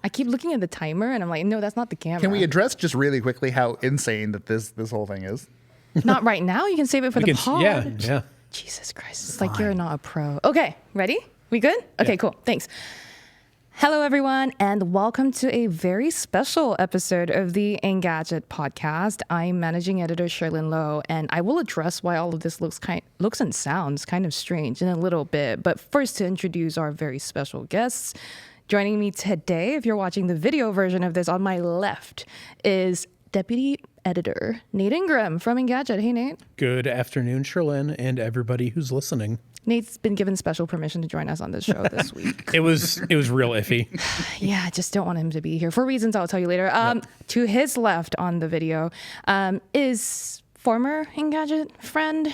I keep looking at the timer and I'm like, no, that's not the camera. Can we address just really quickly how insane that this whole thing is? Not right now. You can save it for the pod. Yeah. Jesus Christ. It's like you're not a pro. Okay, ready? We good? Okay, cool. Thanks. Hello, everyone, and welcome to a very special episode of the Engadget Podcast. I'm managing editor Sherlyn Lowe, and I will address why all of this looks and sounds kind of strange in a little bit. But first, to introduce our very special guests. Joining me today, if you're watching the video version of this, on my left is Deputy Editor Nate Ingram from Engadget. Hey, Nate. Good afternoon, Sherlyn, and everybody who's listening. Nate's been given special permission to join us on this show this week. It was real iffy. Yeah, I just don't want him to be here for reasons I'll tell you later. To his left on the video is former Engadget friend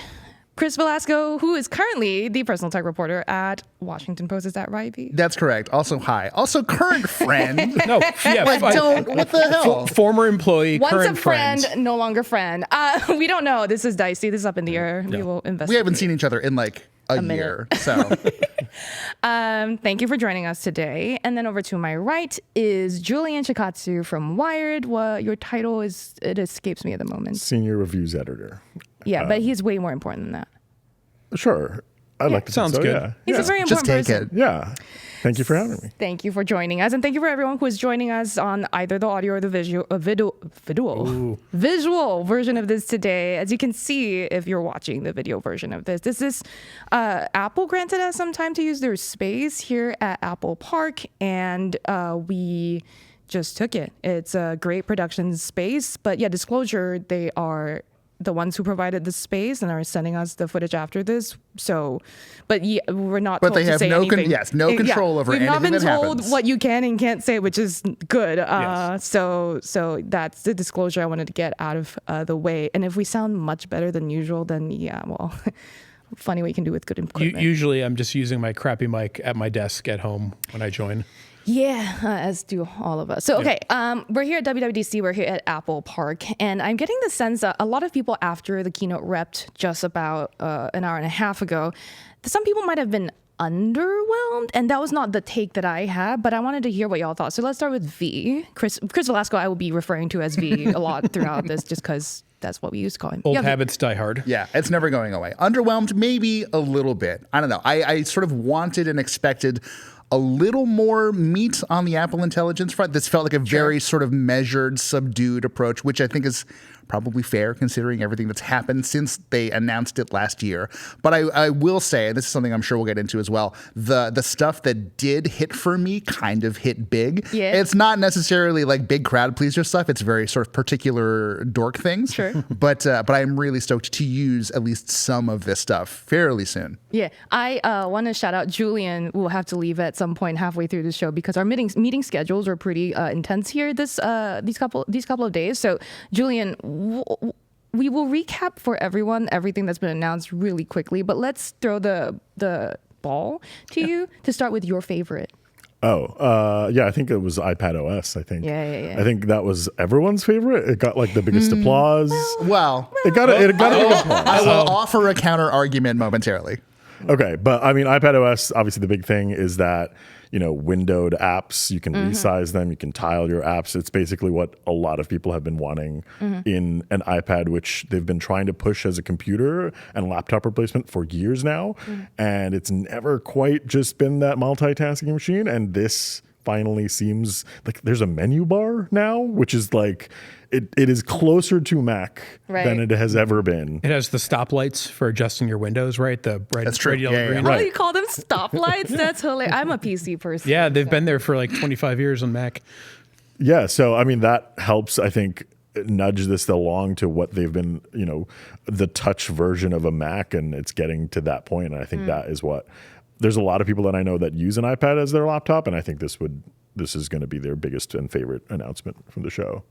Chris Velazco, who is currently the personal tech reporter at Washington Post. Is that right, V? That's correct. Also, hi. Also, current friend. No, yeah. What the hell? Former employee, Once current a friend, no longer friend. We don't know. This is dicey. This is up in the air. Yeah. We will investigate. We haven't seen each other in like a year. So thank you for joining us today. And then over to my right is Julian Chokkattu from Wired. Well, your title is, it escapes me at the moment. Senior Reviews Editor. Yeah, but he's way more important than that. Sure. I'd like to Sounds think so, good. yeah. He's a very important just take person. it. Yeah. Thank you for having me. Thank you for joining us. And thank you for everyone who is joining us on either the audio or the visual version of this today. As you can see, if you're watching the video version of this is Apple granted us some time to use their space here at Apple Park. And we just took it. It's a great production space. But yeah, disclosure, they are the ones who provided the space and are sending us the footage after this. So, but yeah, we're not told they to have say no anything. no control over anything that happens. We've not been told what you can and can't say, which is good. Yes. So that's the disclosure I wanted to get out of the way. And if we sound much better than usual, then yeah, well, funny what you can do with good equipment. Usually I'm just using my crappy mic at my desk at home when I join. Yeah, as do all of us. So, okay, we're here at WWDC, we're here at Apple Park, and I'm getting the sense that a lot of people after the keynote repped just about an hour and a half ago, some people might have been underwhelmed, and that was not the take that I had, but I wanted to hear what y'all thought. So let's start with V. Chris Velazco, I will be referring to as V a lot throughout this just because that's what we used to call him. Old habits die hard. Yeah, it's never going away. Underwhelmed, maybe a little bit. I don't know. I sort of wanted and expected a little more meat on the Apple Intelligence front. This felt like a very sort of measured, subdued approach, which I think is probably fair considering everything that's happened since they announced it last year. But I will say, and this is something I'm sure we'll get into as well, the stuff that did hit for me kind of hit big. Yeah. It's not necessarily like big crowd pleaser stuff. It's very sort of particular dork things. Sure. But I'm really stoked to use at least some of this stuff fairly soon. Yeah, I want to shout out Julian. We'll have to leave at some point halfway through the show because our meeting schedules are pretty intense here these couple of days. So Julian, we will recap for everyone everything that's been announced really quickly, but let's throw the ball to you to start with your favorite. Yeah, I think it was iPadOS, I think. Yeah. I think that was everyone's favorite. It got like the biggest applause. Well, It got a big applause. I will offer a counter argument momentarily. Okay, but I mean, iPadOS, obviously the big thing is that, windowed apps, you can resize them, you can tile your apps. It's basically what a lot of people have been wanting in an iPad, which they've been trying to push as a computer and laptop replacement for years now. And it's never quite just been that multitasking machine. And this finally seems like there's a menu bar now, which is like, it is closer to Mac than it has ever been. It has the stoplights for adjusting your windows, right? The red, That's true. red, yellow, Yeah, green. Oh, you call them stoplights? That's hilarious. I'm a PC person. Yeah, they've been there for like 25 years on Mac. Yeah, so I mean that helps, I think, nudge this along to what they've been, the touch version of a Mac, and it's getting to that point. And I think that is what there's a lot of people that I know that use an iPad as their laptop, and I think this is going to be their biggest and favorite announcement from the show.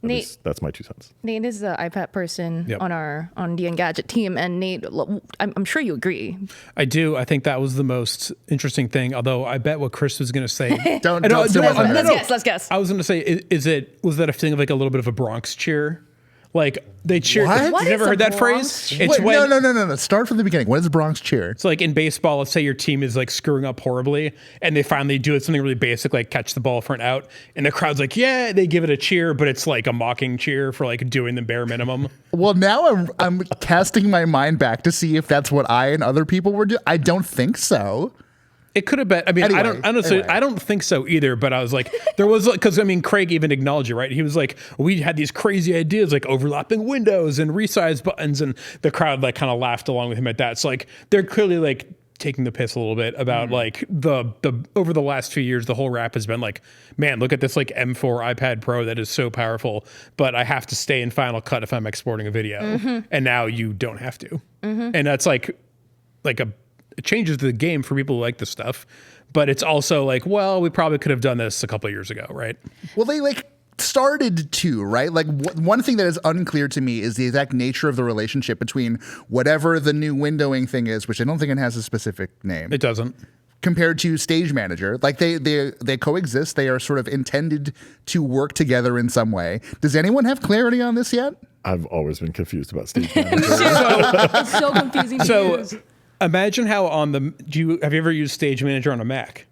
Nate, that's my 2 cents. Nate is the iPad person Yep. on the Engadget team, and Nate, I'm sure you agree. I do. I think that was the most interesting thing. Although I bet what Chris was going to say. Don't Let's guess. I was going to say, was that a thing of like a little bit of a Bronx cheer? Like they cheer. What? What You've never is heard a that Bronx phrase? cheer? It's Wait, when no. Start from the beginning. What is Bronx cheer? it's like in baseball. Let's say your team is like screwing up horribly, and they finally do something really basic, like catch the ball for an out, and the crowd's like, "Yeah!" They give it a cheer, but it's like a mocking cheer for like doing the bare minimum. Well, now I'm casting my mind back to see if that's what I and other people were doing. I don't think so. It could have been. I mean, Anyway, anyway. I don't think so either. But I was like, there was because I mean, Craig even acknowledged it, right? He was like, we had these crazy ideas like overlapping windows and resize buttons, and the crowd like kind of laughed along with him at that. So like, they're clearly like taking the piss a little bit about like the over the last few years, the whole rap has been like, man, look at this like M4 iPad Pro that is so powerful, but I have to stay in Final Cut if I'm exporting a video, and now you don't have to, and that's like it changes the game for people who like this stuff, but it's also like, well, we probably could have done this a couple of years ago, right? Well, they like started to, right? Like one thing that is unclear to me is the exact nature of the relationship between whatever the new windowing thing is, which I don't think it has a specific name, It doesn't. compared to Stage Manager. Like they coexist. They are sort of intended to work together in some way. Does anyone have clarity on this yet? I've always been confused about Stage Manager. It's so confusing to So use. imagine how on the have you ever used Stage Manager on a Mac?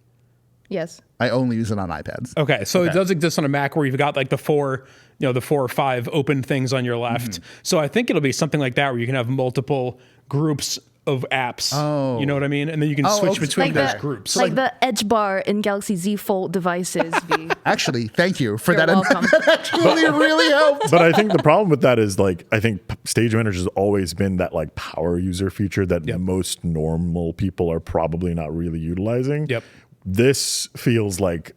Yes. I only use it on iPads. Okay, so it does exist on a Mac where you've got like the four or five open things on your left. So I think it'll be something like that where you can have multiple groups of apps. Oh. You know what I mean? And then you can switch okay. between Like those the, groups. like the Edge bar in Galaxy Z Fold devices. Actually, thank you for You're that. welcome. That actually really helped. But I think the problem with that is like I think Stage Manager has always been that like power user feature that most normal people are probably not really utilizing. Yep. This feels like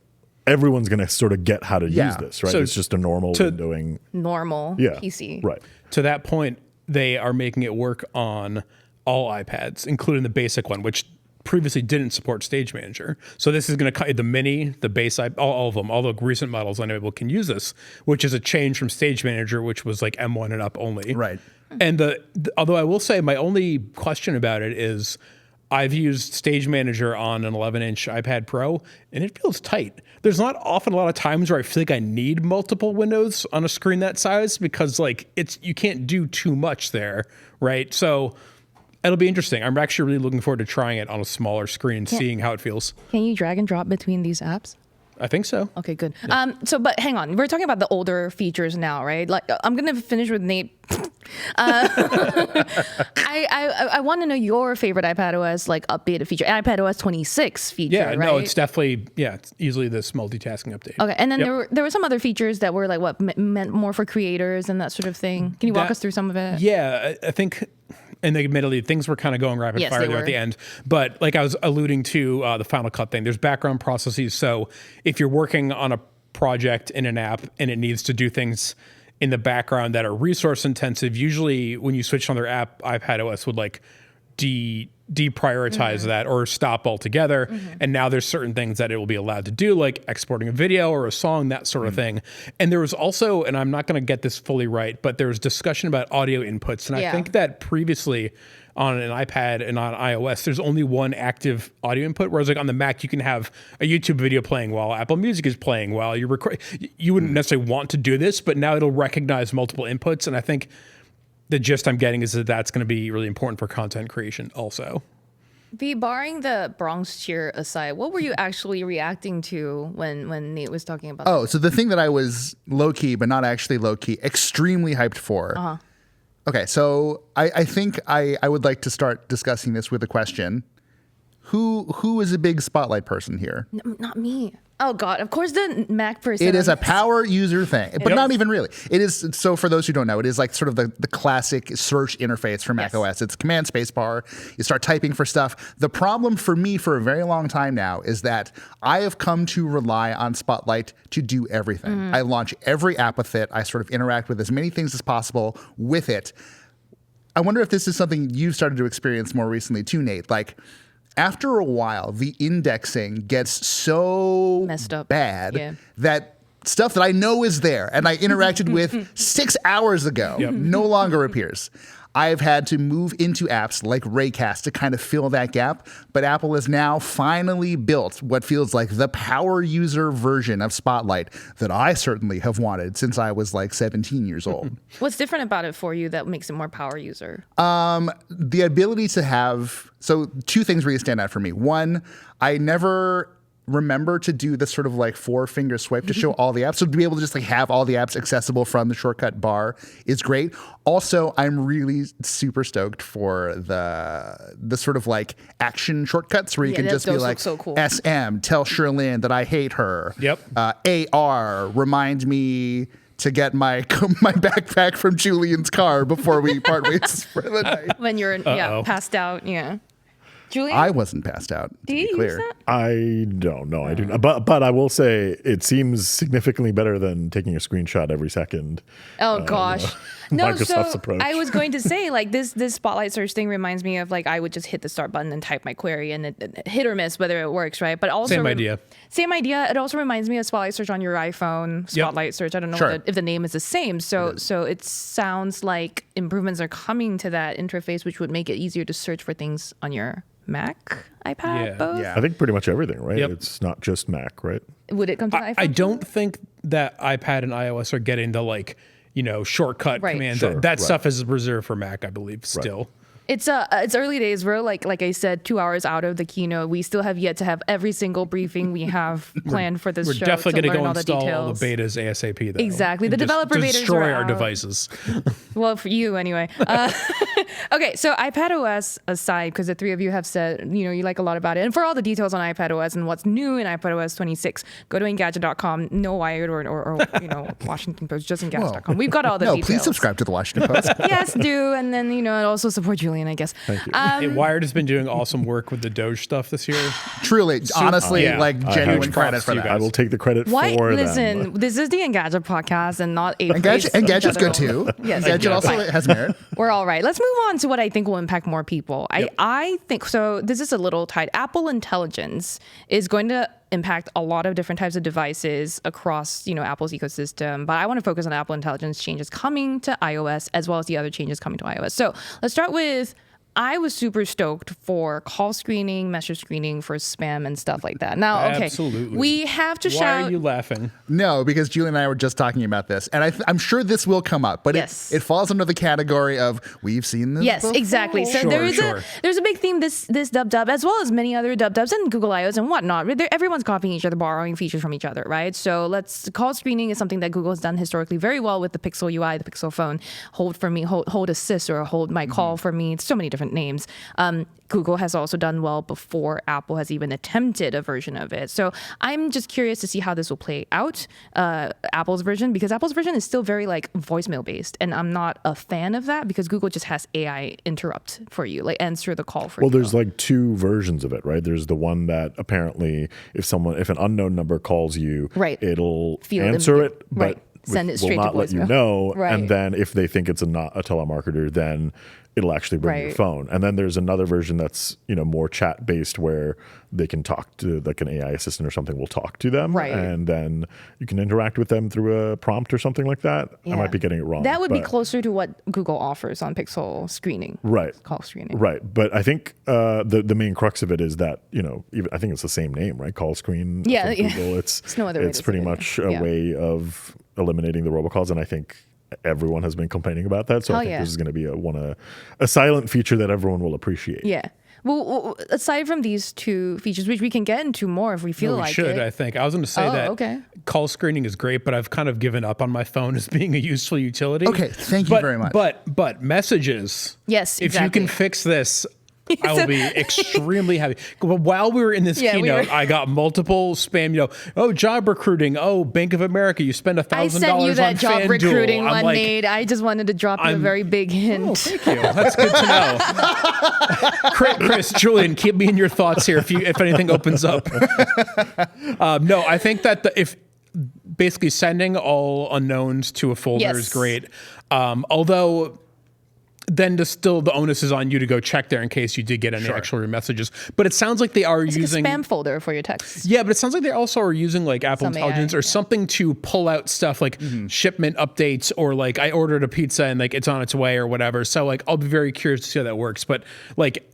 everyone's going to sort of get how to use this, right? So it's just a normal windowing. Normal Yeah. PC. Right. To that point, they are making it work on all iPads, including the basic one, which previously didn't support Stage Manager. So this is going to cut the mini, the base, all of them, all the recent models on Apple can use this, which is a change from Stage Manager, which was like M1 and up only. Right. And although I will say my only question about it is I've used Stage Manager on an 11-inch iPad Pro, and it feels tight. There's not often a lot of times where I feel like I need multiple windows on a screen that size because like you can't do too much there, right? So it'll be interesting. I'm actually really looking forward to trying it on a smaller screen and seeing how it feels. Can you drag and drop between these apps? I think so. Okay, good. But hang on. We're talking about the older features now, right? Like, I'm gonna finish with Nate. I want to know your favorite iPadOS like updated feature, iPadOS 26 feature. Yeah, right? no, it's definitely, it's easily this multitasking update. Okay, and then Yep. there were some other features that were like what meant more for creators and that sort of thing. Can you walk us through some of it? Yeah, I think, and admittedly, things were kind of going rapid Yes, fire they there were. at the end. But like I was alluding to the Final Cut thing, there's background processes. So if you're working on a project in an app and it needs to do things in the background that are resource intensive, usually when you switch to another app, iPadOS would like deprioritize that or stop altogether. And now there's certain things that it will be allowed to do, like exporting a video or a song, that sort of thing. And there was also, and I'm not going to get this fully right, but there was discussion about audio inputs. And I Yeah. think that previously on an iPad and on iOS, there's only one active audio input, whereas like on the Mac, you can have a YouTube video playing while Apple Music is playing while you're recording. You wouldn't necessarily want to do this, but now it'll recognize multiple inputs. And I think the gist I'm getting is that that's going to be really important for content creation also. Barring the Bronx cheer aside, what were you actually reacting to when Nate was talking about? Oh, so the thing that I was low key, but not actually low key, extremely hyped for. Okay, so I think I would like to start discussing this with a question. Who is a big Spotlight person here? Not me. Oh God! Of course, the Mac person. It is a power user thing, but Yep. not even really. It is, so for those who don't know, it is like sort of the classic search interface for Mac OS. It's command space bar. You start typing for stuff. The problem for me for a very long time now is that I have come to rely on Spotlight to do everything. I launch every app with it. I sort of interact with as many things as possible with it. I wonder if this is something you've started to experience more recently too, Nate. Like, after a while, the indexing gets so Messed up. bad Yeah. that stuff that I know is there and I interacted with 6 hours ago no longer appears. I've had to move into apps like Raycast to kind of fill that gap. But Apple has now finally built what feels like the power user version of Spotlight that I certainly have wanted since I was like 17 years old. What's different about it for you that makes it more power user? The ability to have, so two things really stand out for me. One, I never remember to do this sort of like 4-finger swipe to show all the apps. So to be able to just like have all the apps accessible from the shortcut bar is great. Also, I'm really super stoked for the sort of like action shortcuts where you can just be like, so cool. SM, tell Sherlyn that I hate her. Yep. AR, remind me to get my backpack from Julian's car before we part ways for the night. When you're passed out, yeah. Julian? I wasn't passed out. Do you use that? I don't know. I do not. But I will say it seems significantly better than taking a screenshot every second. Oh gosh. No, Microsoft's so approach. I was going to say like this Spotlight search thing reminds me of like I would just hit the start button and type my query and it hit or miss whether it works, right? But also Same idea. Same idea. It also reminds me of Spotlight search on your iPhone. Spotlight search. I don't know Sure. if the name is the same. So it sounds like improvements are coming to that interface, which would make it easier to search for things on your Mac, iPad, both. Yeah. I think pretty much everything, right? Yep. It's not just Mac, right? Would it come to the iPhone? I don't think that iPad and iOS are getting the like, shortcut Right. commands. Sure, that stuff is reserved for Mac, I believe, still. It's early days. We're like I said, 2 hours out of the keynote. We still have yet to have every single briefing we have planned for this We're show. definitely going to learn go all the install all details. the betas ASAP, though. Exactly. The And just developer betas destroy are our out. devices. Well, for you anyway. Okay, so iPadOS aside, because the three of you have said, you like a lot about it. And for all the details on iPadOS and what's new in iPadOS 26, go to Engadget.com. No Wired or Washington Post, just Engadget.com. We've got all the No, details. please subscribe to the Washington Post. Yes, do. And then, also support Julian, I guess. Thank you. Hey, Wired has been doing awesome work with the Doge stuff this year. Truly, honestly, yeah. like genuine Huge credit props for to you that. I will take the credit Why? for Listen, them. this is the Engadget podcast and not a Engadget's good too. Yes, Engadget also fine. has merit. We're all right. Let's move on to what I think will impact more people. I think so. This is a little tight. Apple Intelligence is going to impact a lot of different types of devices across, Apple's ecosystem. But I want to focus on Apple Intelligence changes coming to iOS as well as the other changes coming to iOS. So let's start with. I was super stoked for call screening, message screening for spam and stuff like that. Now, okay, Absolutely. we have to Why shout. are you laughing? No, because Julian and I were just talking about this, and I'm sure this will come up, but Yes. it falls under the category of we've seen this. Yes, before. exactly. So Sure, there's sure. a big theme this dub as well as many other dubs and Google I/Os and whatnot. Everyone's copying each other, borrowing features from each other, right? So call screening is something that Google has done historically very well with the Pixel UI, the Pixel phone, hold for me, hold assist, or hold my call for me. So many different names. Google has also done well before Apple has even attempted a version of it. So I'm just curious to see how this will play out, Apple's version, because Apple's version is still very like voicemail based. And I'm not a fan of that because Google just has AI interrupt for you, like answer the call for you. Well, there's like two versions of it, right? There's the one that apparently if an unknown number calls you, Right. it'll Feel answer them- it, right. but Send it straight will to not let you voicemail. know. Right. And then if they think it's not a telemarketer, then it'll actually bring your Right. phone. And then there's another version that's, more chat based where they can talk to like an AI assistant or something will talk to them. Right. And then you can interact with them through a prompt or something like that. I might be getting it wrong. That would be but- closer to what Google offers on Pixel screening. Right. Call screening. Right. But I think the main crux of it is that, even I think it's the same name, right? Call screen. Yeah, from yeah. Google. It's no other way it's to pretty say it. much a Yeah. way of eliminating the robocalls. And I think everyone has been complaining about that. So I Hell think yeah. this is going to be a silent feature that everyone will appreciate. Yeah. Well, aside from these two features, which we can get into more if we feel We like should, it. I think. I was going to say Oh, that okay. call screening is great, but I've kind of given up on my phone as being a useful utility. Okay, thank you very much. But messages. Yes, If you exactly. can fix this, I will be extremely happy. But while we were in this Yeah, we keynote, were- I got multiple spam, job recruiting. Oh, Bank of America, you spend I $1,000 sent you that on job FanDuel. recruiting I'm one, like, Nate. I just wanted to drop you a I'm- very big hint. Oh, thank you. That's good to know. Chris, Julian, keep me in your thoughts here if anything opens up. No, I think that if basically sending all unknowns to a folder Yes. is great. Although then the onus is on you to go check there in case you did get any actual messages. But it sounds like they are using a spam folder for your texts. Yeah, but it sounds like they also are using like Apple Some Intelligence AI, or something to pull out stuff like shipment updates, or like I ordered a pizza and like it's on its way or whatever. So like I'll be very curious to see how that works. But like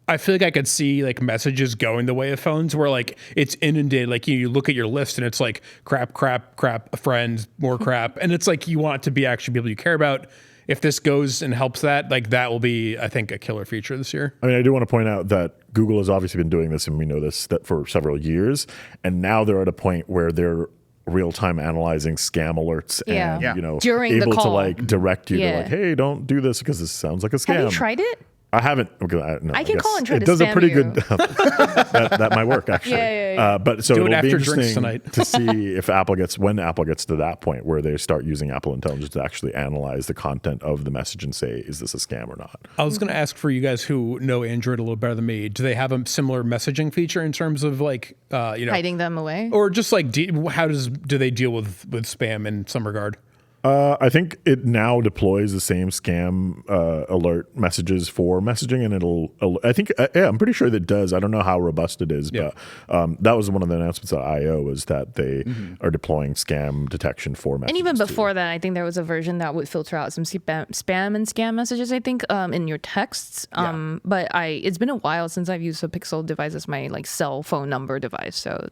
I feel like I could see like messages going the way of phones where like it's inundated. Like you look at your list and it's like crap, a friend, more crap. And it's like you want it to be actually people you care about. If this goes and helps that, like that will be, I think, a killer feature this year. I mean, I do want to point out that Google has obviously been doing this, and we know this that for several years. And now they're at a point where they're real-time analyzing scam alerts and, you know, during the able call. to like direct you to like, hey, don't do this because this sounds like a scam. Have you tried it? I haven't. Okay, no, I can guess call and try to it does a spam pretty you. good. that might work actually. Yeah. But so Do it it'll be after drinks interesting tonight. to see if when Apple gets to that point where they start using Apple Intelligence to actually analyze the content of the message and say, is this a scam or not? I was going to ask for you guys who know Android a little better than me. Do they have a similar messaging feature in terms of like, Hiding them away? or just like how do they deal with spam in some regard? I think it now deploys the same scam alert messages for messaging, and I think I'm pretty sure that it does. I don't know how robust it is, but that was one of the announcements at I/O was that they are deploying scam detection for messages. And even before that, I think there was a version that would filter out some spam and scam messages, I think, in your texts. But it's been a while since I've used a Pixel device as my like cell phone number device, so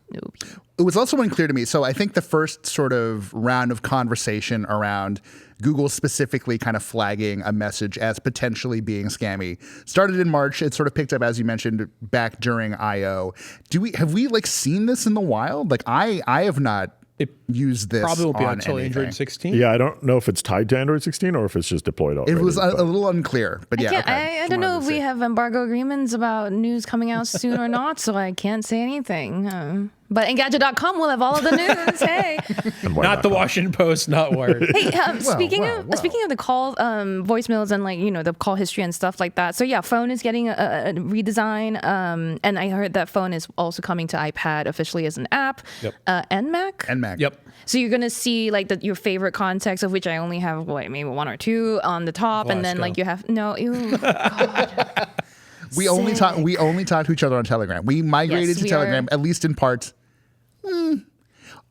It was also unclear to me. So I think the first sort of round of conversation around Google specifically kind of flagging a message as potentially being scammy started in March. It sort of picked up, as you mentioned, back during I/O. Have we like seen this in the wild? Like I have not used this. Probably won't be on until anything. Android 16. Yeah, I don't know if it's tied to Android 16 or if it's just deployed already. It was a little unclear, but yeah. I don't know if we have embargo agreements about news coming out soon or not, so I can't say anything. But Engadget.com will have all of the news. Hey, Not the Washington Post, not Wired. hey. Speaking of the call voicemails and like the call history and stuff like that. So yeah, phone is getting a redesign, and I heard that phone is also coming to iPad officially as an app, and Mac. Yep. So you're gonna see like your favorite contacts, of which I only have maybe one or two on the top, and then like you have God. We only talk to each other on Telegram. We migrated to Telegram, at least in part.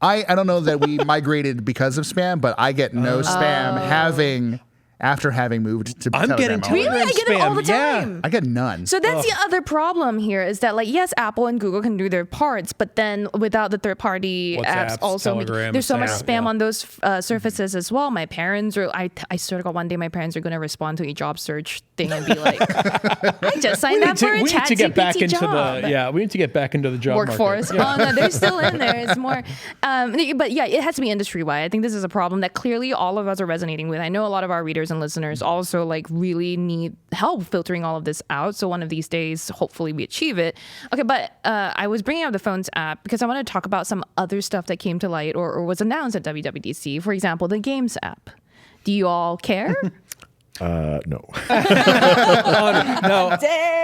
I don't know that we migrated because of spam, but I get no spam after having moved to Telegram. getting Telegram Really? I get it all the time. I get none. So that's the other problem here is that like, yes, Apple and Google can do their parts, but then without the third party apps also, Telegram, there's so much Snap, spam on those surfaces as well. My parents I sort of got one day my parents are going to respond to a job search thing and be like, I just signed up for a chat GPT job. We need to get back into the job Workforce. market. Oh no, they're still in there. It's more, but yeah, it has to be industry wide. I think this is a problem that clearly all of us are resonating with. I know a lot of our readers and listeners also like really need help filtering all of this out. So one of these days, hopefully we achieve it. Okay, but I was bringing up the Phones app because I want to talk about some other stuff that came to light or was announced at WWDC. For example, the Games app. Do you all care? No. No.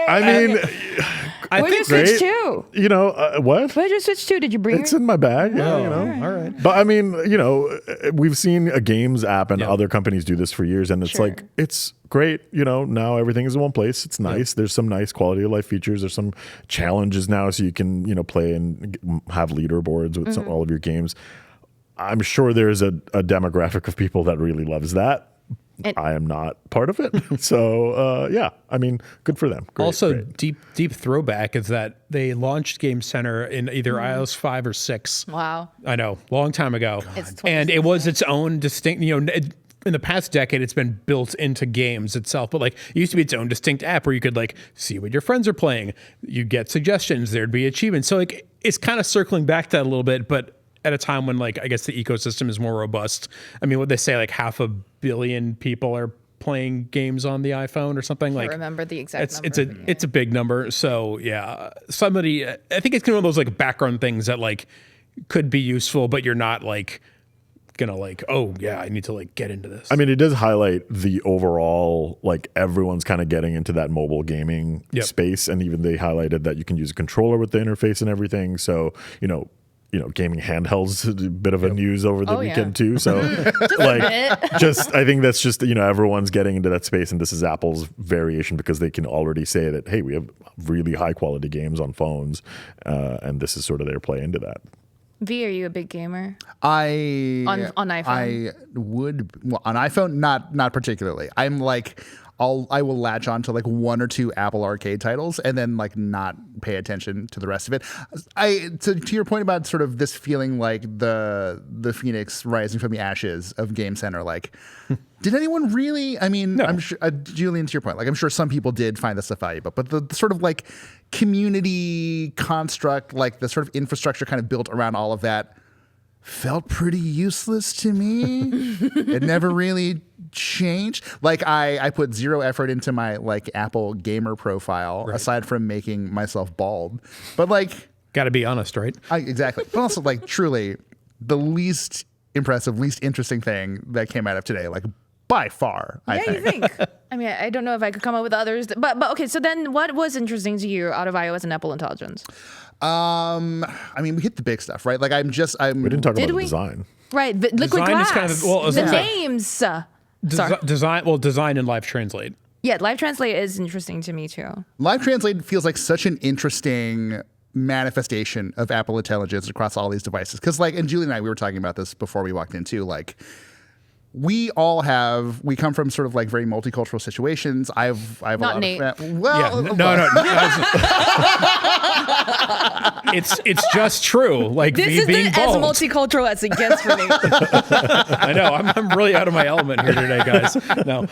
I mean, Where'd you switch to? what? Where'd you switch to? Did you bring It's it? in my bag. All right. But I mean, we've seen a games app and other companies do this for years, and it's like, it's great. Now everything is in one place. It's nice. There's some nice quality of life features. There's some challenges now, so you can, play and have leaderboards with all of your games. I'm sure there's a demographic of people that really loves that. I am not part of it. So, I mean, good for them. Great, also, great. deep throwback is that they launched Game Center in either iOS 5 or 6. Wow. I know, long time ago. It's And it was its own distinct, in the past decade, it's been built into games itself. But like, it used to be its own distinct app where you could like see what your friends are playing. You get suggestions. There'd be achievements. So like, it's kind of circling back to that a little bit, but at a time when like, I guess the ecosystem is more robust. I mean, what they say, like 500 million people are playing games on the iPhone or something. I remember the exact number. It's a big number. So yeah, I think it's kind of one of those like background things that like could be useful, but you're not like gonna like, oh yeah, I need to like get into this. I mean, it does highlight the overall, like everyone's kind of getting into that mobile gaming space. And even they highlighted that you can use a controller with the interface and everything. So, gaming handhelds, a bit of a news over the weekend too. So I think that's just, everyone's getting into that space, and this is Apple's variation because they can already say that, hey, we have really high quality games on phones. And this is sort of their play into that. V, are you a big gamer? On iPhone? I would, on iPhone, not particularly. I'm like, I will latch on to like one or two Apple Arcade titles and then like not pay attention to the rest of it. To your point about sort of this feeling like the phoenix rising from the ashes of Game Center, like, did anyone really? I mean, no. I'm sure, Julian, to your point, like, I'm sure some people did find this stuff valuable, but the sort of like community construct, like the sort of infrastructure kind of built around all of that, felt pretty useless to me. It never really changed. Like I put zero effort into my like Apple gamer profile, aside from making myself bald. But like, got to be honest, right? Exactly. But also like truly the least impressive, least interesting thing that came out of today, like by far, I think. You think? I mean, I don't know if I could come up with others, but okay. So then what was interesting to you out of iOS and Apple Intelligence? I mean, we hit the big stuff, right? Like we didn't talk about the design. Right. The liquid glass. Kind of, the names. Design and Live Translate. Yeah, Live Translate is interesting to me too. Live Translate feels like such an interesting manifestation of Apple Intelligence across all these devices. Because like, and Julie and I, we were talking about this before we walked in too, like, we come from sort of like very multicultural situations. I've a lot Nate. of well, yeah, no. It's just true. Like this me being is bald. as multicultural as it gets for me. I know. I'm really out of my element here today, guys. No.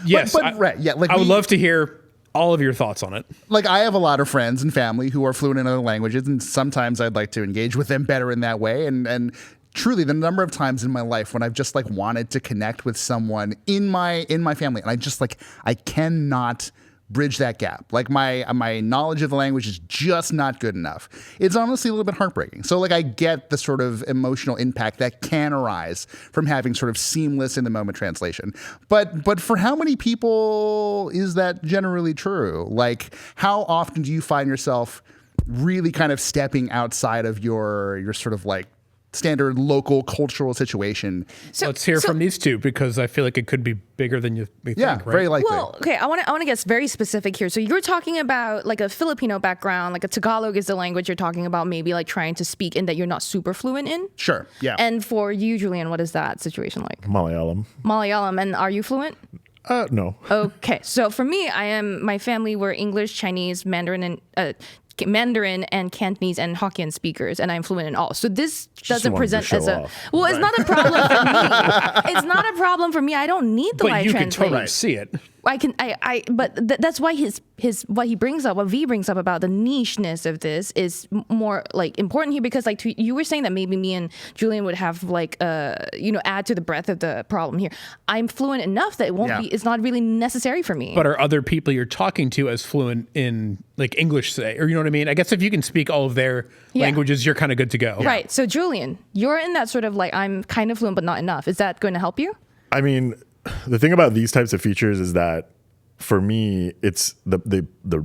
Yes. Like I would love to hear all of your thoughts on it. Like, I have a lot of friends and family who are fluent in other languages, and sometimes I'd like to engage with them better in that way. And truly, the number of times in my life when I've just like wanted to connect with someone in my family, and I just like, I cannot bridge that gap. Like my knowledge of the language is just not good enough. It's honestly a little bit heartbreaking. So like, I get the sort of emotional impact that can arise from having sort of seamless in the moment translation. But for how many people is that generally true? Like, how often do you find yourself really kind of stepping outside of your sort of like standard local cultural situation? So let's hear from these two, because I feel like it could be bigger than you think. Yeah, right? very likely. Well, okay, I want to get very specific here. So you're talking about like a Filipino background, like a Tagalog is the language you're talking about, maybe like trying to speak in that you're not super fluent in? Sure, yeah. And for you, Julian, what is that situation like? Malayalam. And are you fluent? No. Okay, so for me, my family were English, Chinese, Mandarin, and Cantonese and Hokkien speakers, and I'm fluent in all. So this doesn't present as a well. It's not a problem for me. It's not a problem for me. I don't need the live translate. But you can totally see it. I can. But that's why his what he brings up, what V brings up about the nicheness of this is more like important here, because like you were saying that maybe me and Julian would have like add to the breadth of the problem here. I'm fluent enough that it won't be. It's not really necessary for me. But are other people you're talking to as fluent in like English, say, or you know what I mean? I guess if you can speak all of their languages, you're kind of good to go. Right. So Julian, you're in that sort of like, I'm kind of fluent but not enough. Is that going to help you? I mean, the thing about these types of features is that for me, it's the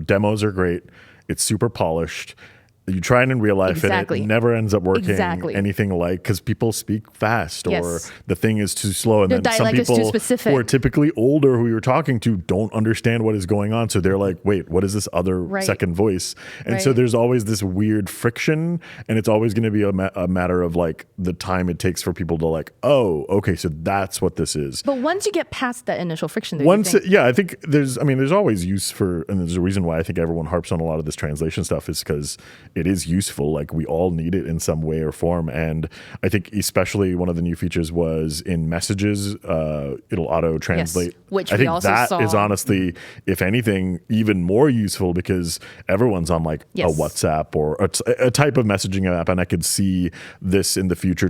demos are great. It's super polished. You try it in real life and it never ends up working anything like, because people speak fast or the thing is too slow. And Their then some dialect people is too specific. who are typically older who you're talking to don't understand what is going on. So they're like, wait, what is this other second voice? And so there's always this weird friction, and it's always going to be a matter of like the time it takes for people to like, oh, okay, so that's what this is. But once you get past that initial friction, I think there's always use for, and there's a reason why I think everyone harps on a lot of this translation stuff is because it is useful. Like, we all need it in some way or form. And I think especially one of the new features was in messages, it'll auto translate. Yes, which I think we also that saw. is honestly, if anything, even more useful, because everyone's on like a WhatsApp or a type of messaging app. And I could see this in the future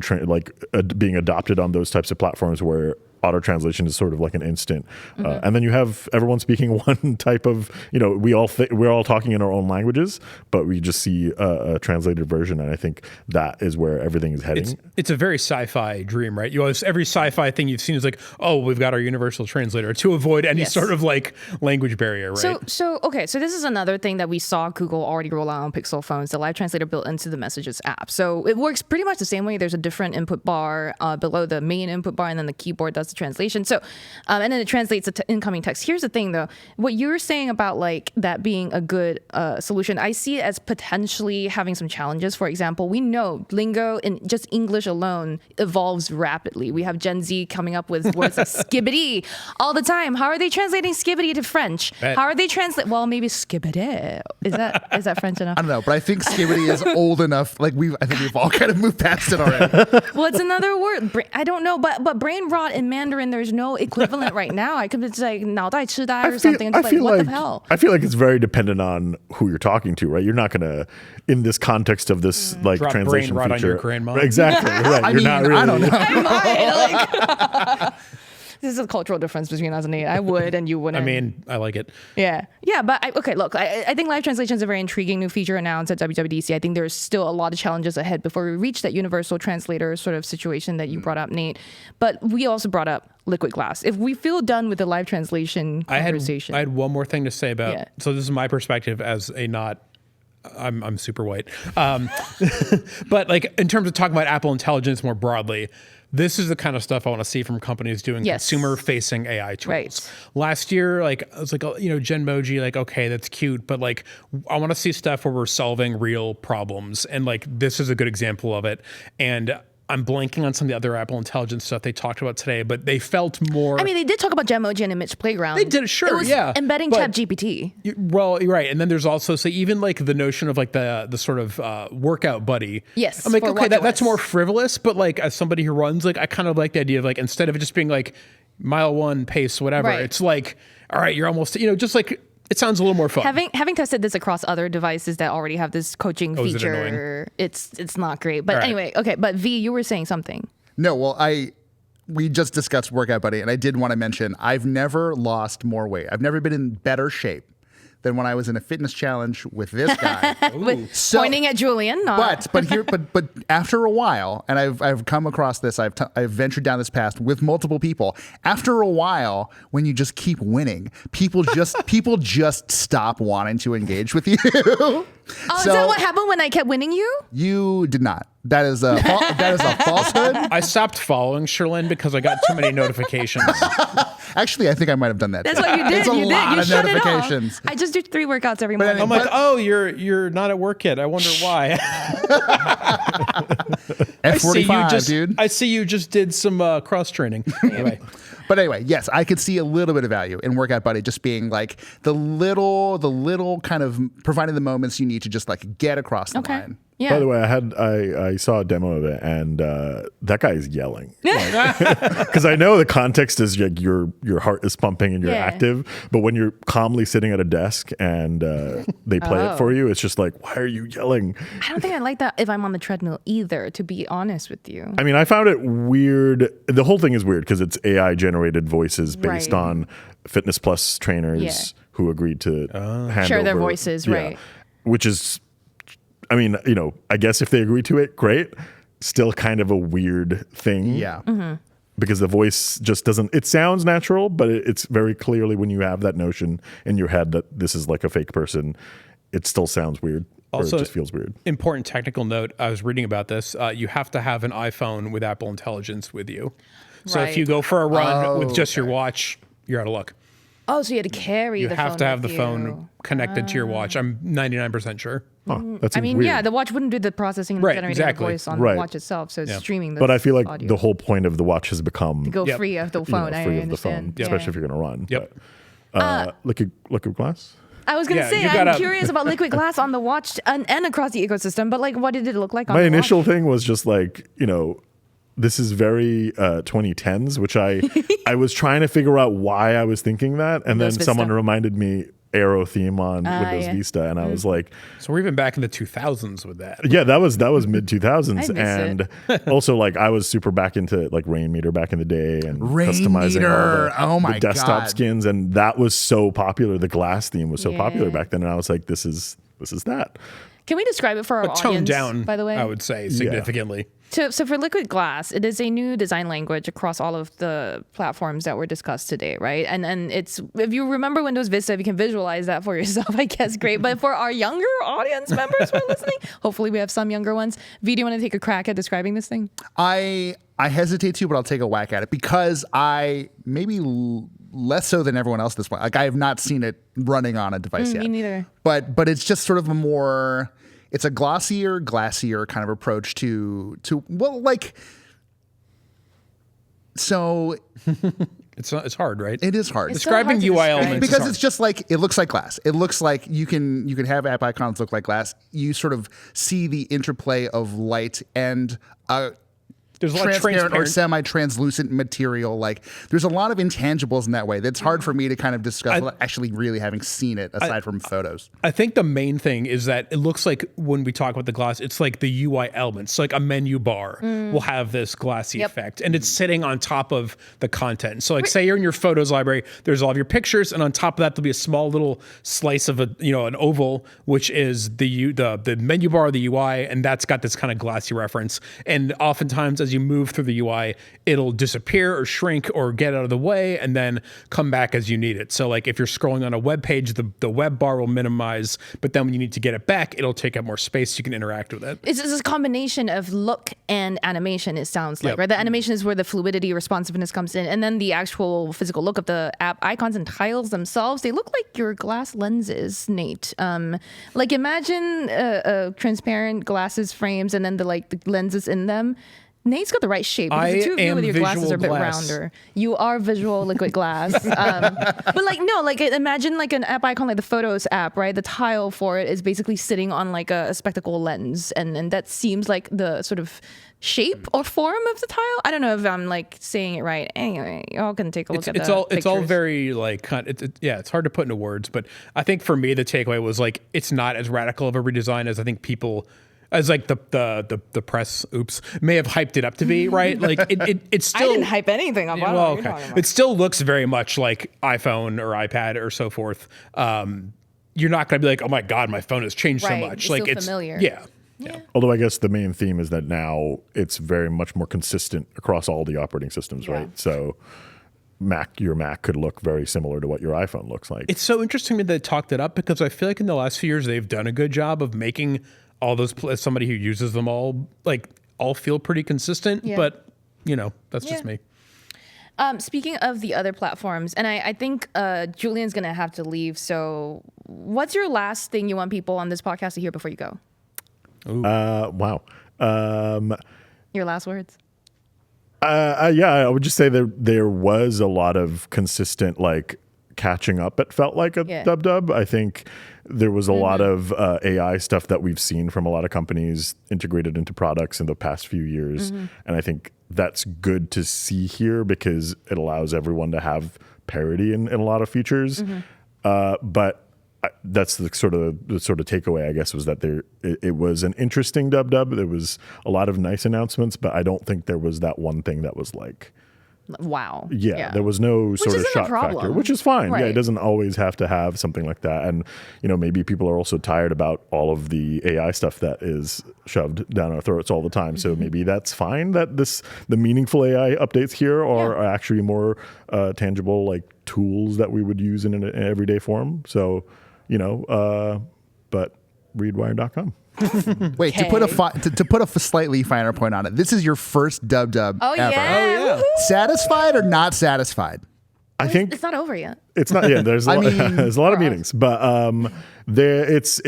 being adopted on those types of platforms where auto translation is sort of like an instant. And then you have everyone speaking one type of, we're all talking in our own languages, but we just see a translated version. And I think that is where everything is heading. It's a very sci-fi dream, right? Every sci-fi thing you've seen is like, oh, we've got our universal translator to avoid any sort of like language barrier, right? So this is another thing that we saw Google already roll out on Pixel phones, the live translator built into the Messages app. So it works pretty much the same way. There's a different input bar below the main input bar, and then the keyboard does the translation. So, and then it translates the incoming text. Here's the thing, though. What you're saying about like that being a good solution, I see it as potentially having some challenges. For example, we know lingo in just English alone evolves rapidly. We have Gen Z coming up with words like skibbity all the time. How are they translating skibbity to French? How are they translating? Well, maybe skibbity. Is that French enough? I don't know, but I think skibbity is old enough. Like I think we've all kind of moved past it already. Well, it's another word. I don't know, but brain rot in Mandarin, there's no equivalent right now. I could just like 脑袋痴呆 or something. And just like, what the hell? I feel like it's very dependent on who you're talking to, right? You're not going to, in this context of this like Drop translation brain rot feature. on your grandma. Exactly. Right. I mean, I don't know. I might. This is a cultural difference between us and Nate. I would, and you wouldn't. I mean, I like it. Yeah, but look, I think live translation is a very intriguing new feature announced at WWDC. I think there's still a lot of challenges ahead before we reach that universal translator sort of situation that you brought up, Nate. But we also brought up Liquid Glass. If we feel done with the live translation conversation. I had one more thing to say about, so this is my perspective as a I'm super white. But like in terms of talking about Apple Intelligence more broadly, this is the kind of stuff I want to see from companies doing consumer-facing AI tools. Right. Last year, like I was like, Genmoji, like, okay, that's cute, but like I want to see stuff where we're solving real problems, and like this is a good example of it. And I'm blanking on some of the other Apple Intelligence stuff they talked about today, but they felt more. I mean, they did talk about Genmoji and Image Playground. They did, sure, it was embedding ChatGPT. Well, you're right, and then there's also even like the notion of like the sort of workout buddy. Yes, I'm like, okay, watchOS. that's more frivolous, but like as somebody who runs, like I kind of like the idea of like instead of it just being like mile 1 pace, whatever, Right. it's like, all right, you're almost, just like. It sounds a little more fun. Having tested this across other devices that already have this coaching feature, it's not great. But anyway, okay. But V, you were saying something. No, well, we just discussed Workout Buddy, and I did want to mention I've never lost more weight. I've never been in better shape than when I was in a fitness challenge with this guy. Pointing at Julian. Not. But after a while, and I've come across this, I've ventured down this path with multiple people. After a while, when you just keep winning, people just stop wanting to engage with you. Is that what happened when I kept winning you? You did not. That is a falsehood. I stopped following Sherlyn because I got too many notifications. Actually, I think I might have done that. That's what you did. It's a lot You of shut notifications. it off. I just do 3 workouts every morning. I'm like, oh, you're not at work yet. I wonder why. F45, dude. I see you just did some cross training. Anyway. But anyway, yes, I could see a little bit of value in Workout Buddy just being like the little kind of providing the moments you need to just like get across the line. Yeah. By the way, I saw a demo of it, and that guy is yelling because I know the context is like your heart is pumping and you're active, but when you're calmly sitting at a desk and they play it for you, it's just like, why are you yelling? I don't think I like that if I'm on the treadmill either, to be honest with you. I mean, I found it weird. The whole thing is weird because it's AI generated voices based on Fitness Plus trainers who agreed to hand share their over, voices, right? Which is, I mean, I guess if they agree to it, great. Still kind of a weird thing. Yeah. Mm-hmm. Because the voice just doesn't, it sounds natural, but it's very clearly when you have that notion in your head that this is like a fake person, it still sounds weird. Also, or it just feels weird. Important technical note, I was reading about this. You have to have an iPhone with Apple Intelligence with you. So if you go for a run with just your watch, you're out of luck. Oh, so you had to carry the phone. You have to have the with phone you. connected to your watch. I'm 99% sure. Oh, that seems I mean, weird. the watch wouldn't do the processing and generating the voice on the watch itself, so it's streaming the But I feel like audio. the whole point of the watch has become to go free of the phone. free I of the understand. phone, especially if you're going to run. Yep. But, liquid glass? I was going to say, you I'm gotta- curious about liquid glass on the watch and across the ecosystem, but like, what did it look like on My the initial watch? thing was just like, this is very 2010s, which I was trying to figure out why I was thinking that. And then Windows someone Vista. reminded me, arrow theme on Windows Vista, and I was like, So we're even back in the 2000s with that. yeah, that was mid 2000s, I miss and also like I was super back into like Rainmeter back in the day and customizing all the desktop skins, and that was so popular. The glass theme was so popular back then, and I was like, this is that. Can we describe it for our Toned audience, down, by the way? I would say, significantly. So for Liquid Glass, it is a new design language across all of the platforms that were discussed today, right? And it's, if you remember Windows Vista, if you can visualize that for yourself, I guess great. But for our younger audience members who are listening, hopefully we have some younger ones. V, do you want to take a crack at describing this thing? I hesitate to, but I'll take a whack at it because I maybe less so than everyone else at this point. Like I have not seen it running on a device yet. Me neither. But it's just sort of a more, it's a glassier kind of approach to well, like, so It's hard, right? it is hard. It's so Describing hard to UI describe. elements is Because hard. it's just like, it looks like glass. It looks like you can have app icons look like glass. You sort of see the interplay of light and There's a lot of transparent or transparent. semi-translucent material. Like there's a lot of intangibles in that way. That's hard for me to kind of discuss without actually really having seen it aside from photos. I think the main thing is that it looks like when we talk about the glass, it's like the UI elements, like a menu bar will have this glassy effect, and it's sitting on top of the content. So like say you're in your photos library, there's all of your pictures, and on top of that there'll be a small little slice of an oval, which is the menu bar of the UI, and that's got this kind of glassy reference. And oftentimes as you move through the UI, it'll disappear or shrink or get out of the way and then come back as you need it. So like if you're scrolling on a web page, the web bar will minimize, but then when you need to get it back, it'll take up more space so you can interact with it. It's a combination of look and animation, it sounds like, Yep. right? The animation is where the fluidity, responsiveness comes in. And then the actual physical look of the app icons and tiles themselves, they look like your glass lenses, Nate. Like imagine transparent glasses frames and then the lenses in them. Nate's got the right shape. Because the two of you with your glasses are a bit rounder. You are visual liquid glass. But imagine like an app icon like the Photos app, right? The tile for it is basically sitting on like a spectacle lens. And that seems like the sort of shape or form of the tile. I don't know if I'm like saying it right. Anyway, y'all can take a look at It's the all pictures. very like it's hard to put into words, but I think for me the takeaway was like it's not as radical of a redesign as I think people as like the press may have hyped it up to be, right? Like it's still I didn't hype anything up. I don't know what you're talking about. It still looks very much like iPhone or iPad or so forth. You're not going to be like, oh my God, my phone has changed so Right, much. it's Like still it's familiar. Yeah. Although I guess the main theme is that now it's very much more consistent across all the operating systems, right? So your Mac could look very similar to what your iPhone looks like. It's so interesting that they talked it up because I feel like in the last few years they've done a good job of making all those, as somebody who uses them all feel pretty consistent. Yeah. But that's just me. Speaking of the other platforms, and I think Julian's going to have to leave. So what's your last thing you want people on this podcast to hear before you go? Wow. Your last words? I would just say there was a lot of consistent catching up. It felt like a dub. I think there was a lot of AI stuff that we've seen from a lot of companies integrated into products in the past few years. And I think that's good to see here because it allows everyone to have parity in a lot of features. But that's the sort of takeaway, I guess, was that it was an interesting dub. There was a lot of nice announcements, but I don't think there was that one thing that was like, wow. Yeah, there was no sort of isn't a shock problem. factor, which is fine. Right. Yeah, it doesn't always have to have something like that. And, maybe people are also tired about all of the AI stuff that is shoved down our throats all the time. So maybe that's fine that the meaningful AI updates here are actually more tangible, tools that we would use in an everyday form. So, but read wired.com. Wait, to put a slightly finer point on it, this is your first dub ever. Yeah. Woohoo! Satisfied or not satisfied? I think It's not over yet. it's not. Yeah, there's there's a lot of meetings, but it's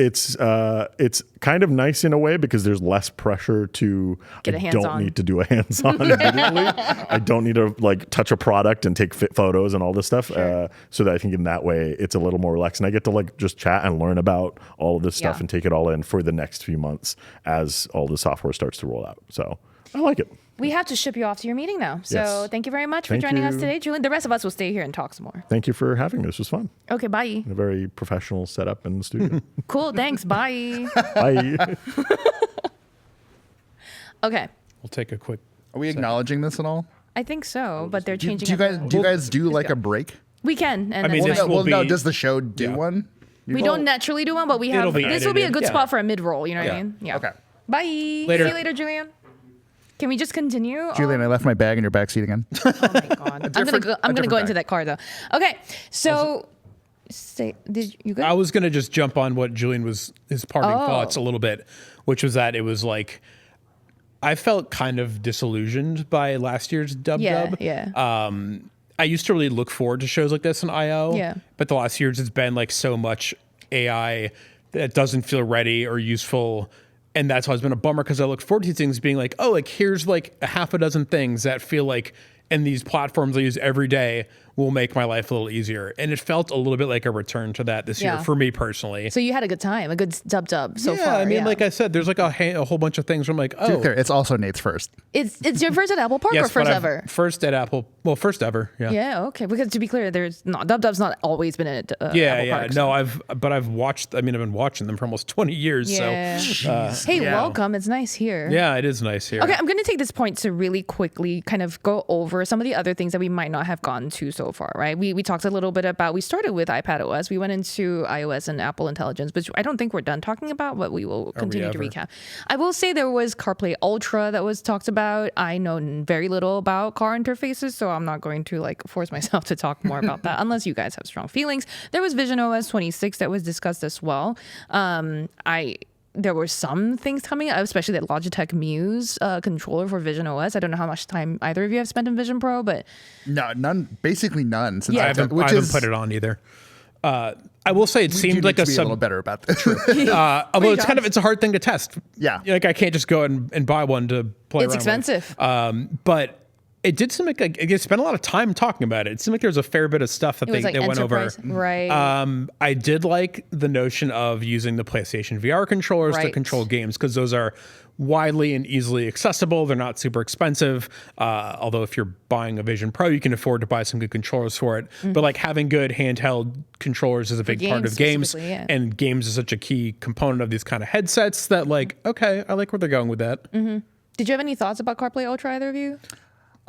kind of nice in a way because there's less pressure to. Get a I hands-on. don't need to do a hands-on immediately. I don't need to touch a product and take fit photos and all this stuff. So that I think in that way it's a little more relaxed, and I get to just chat and learn about all of this stuff and take it all in for the next few months as all the software starts to roll out. So I like it. We have to ship you off to your meeting now. So Yes. thank you very much for Thank joining us you. today, Julian. The rest of us will stay here and talk some more. Thank you for having me. This was fun. Okay, bye. A very professional setup in the studio. Cool, thanks. Bye. Bye. Okay, We'll take a quick. Are we acknowledging this at all? I think so, but they're Do changing you up guys the- do you guys do like a break? We can. And I mean, that's this fine. will No, be- does the show do yeah. one? We don't naturally do one, but we have. It'll be This will be a edited. good Yeah. spot for a mid-roll. You know what I Yeah. mean? Yeah. Okay. Bye. Later. See you later, Julian. Can we just continue? Julian, I left my bag in your backseat again. Oh my god. I'm gonna go. I'm gonna go bag. into that car though. Okay. So, did you go? I was gonna just jump on what Julian was his parting Oh. thoughts a little bit, which was that it was like I felt kind of disillusioned by last year's Dub Yeah. Dub. Yeah. I used to really look forward to shows like this in IO. Yeah. But the last years it's been like so much AI that doesn't feel ready or useful. And that's always been a bummer because I look forward to things being like, oh, like here's like a half a dozen things that feel like in these platforms I use every day will make my life a little easier. And it felt a little bit like a return to that this year Yeah. for me personally. So you had a good time, a good dub so yeah, far. I mean, yeah. like I said, there's like a whole bunch of things where I'm like, To be oh, clear, it's also Nate's first. it's your first at Apple Park or yes, first but ever? first at Apple. Well, first ever. Yeah. Yeah. Okay. Because to be clear, there's not Dub's not always been at Yeah, Apple yeah. Park, No, I've watched. I mean, I've been watching them for almost 20 years. Yeah. So, Hey, yeah. welcome. It's nice here. yeah, it is nice here. Okay, I'm going to take this point to really quickly kind of go over some of the other things that we might not have gotten to so far, right? We talked a little bit about, we started with iPadOS, we went into iOS and Apple Intelligence, which I don't think we're done talking about, but we will continue to ever? recap. I will say there was CarPlay Ultra that was talked about. I know very little about car interfaces, so I'm not going to like force myself to talk more about that unless you guys have strong feelings. There was visionOS 26 that was discussed as well. There were some things coming up, especially that Logitech Muse controller for visionOS. I don't know how much time either of you have spent in Vision Pro, but No, none. Basically none. Since Yeah. I haven't put it on either. I will say it We seemed do like need a to be a little sub. better about this. Although it's a hard thing to test. Yeah. Like I can't just go and buy one to play. it's around with. expensive. But it did seem like they spent a lot of time talking about it. It seemed like there was a fair bit of stuff that It was like they went over. enterprise, right? I did like the notion of using the PlayStation VR controllers to Right. control games because those are widely and easily accessible. They're not super expensive. Although if you're buying a Vision Pro, you can afford to buy some good controllers for it. But like having good handheld controllers is a big part games of games. specifically, yeah. And games is such a key component of these kind of headsets that like, okay, I like where they're going with that. Did you have any thoughts about CarPlay Ultra, either of you?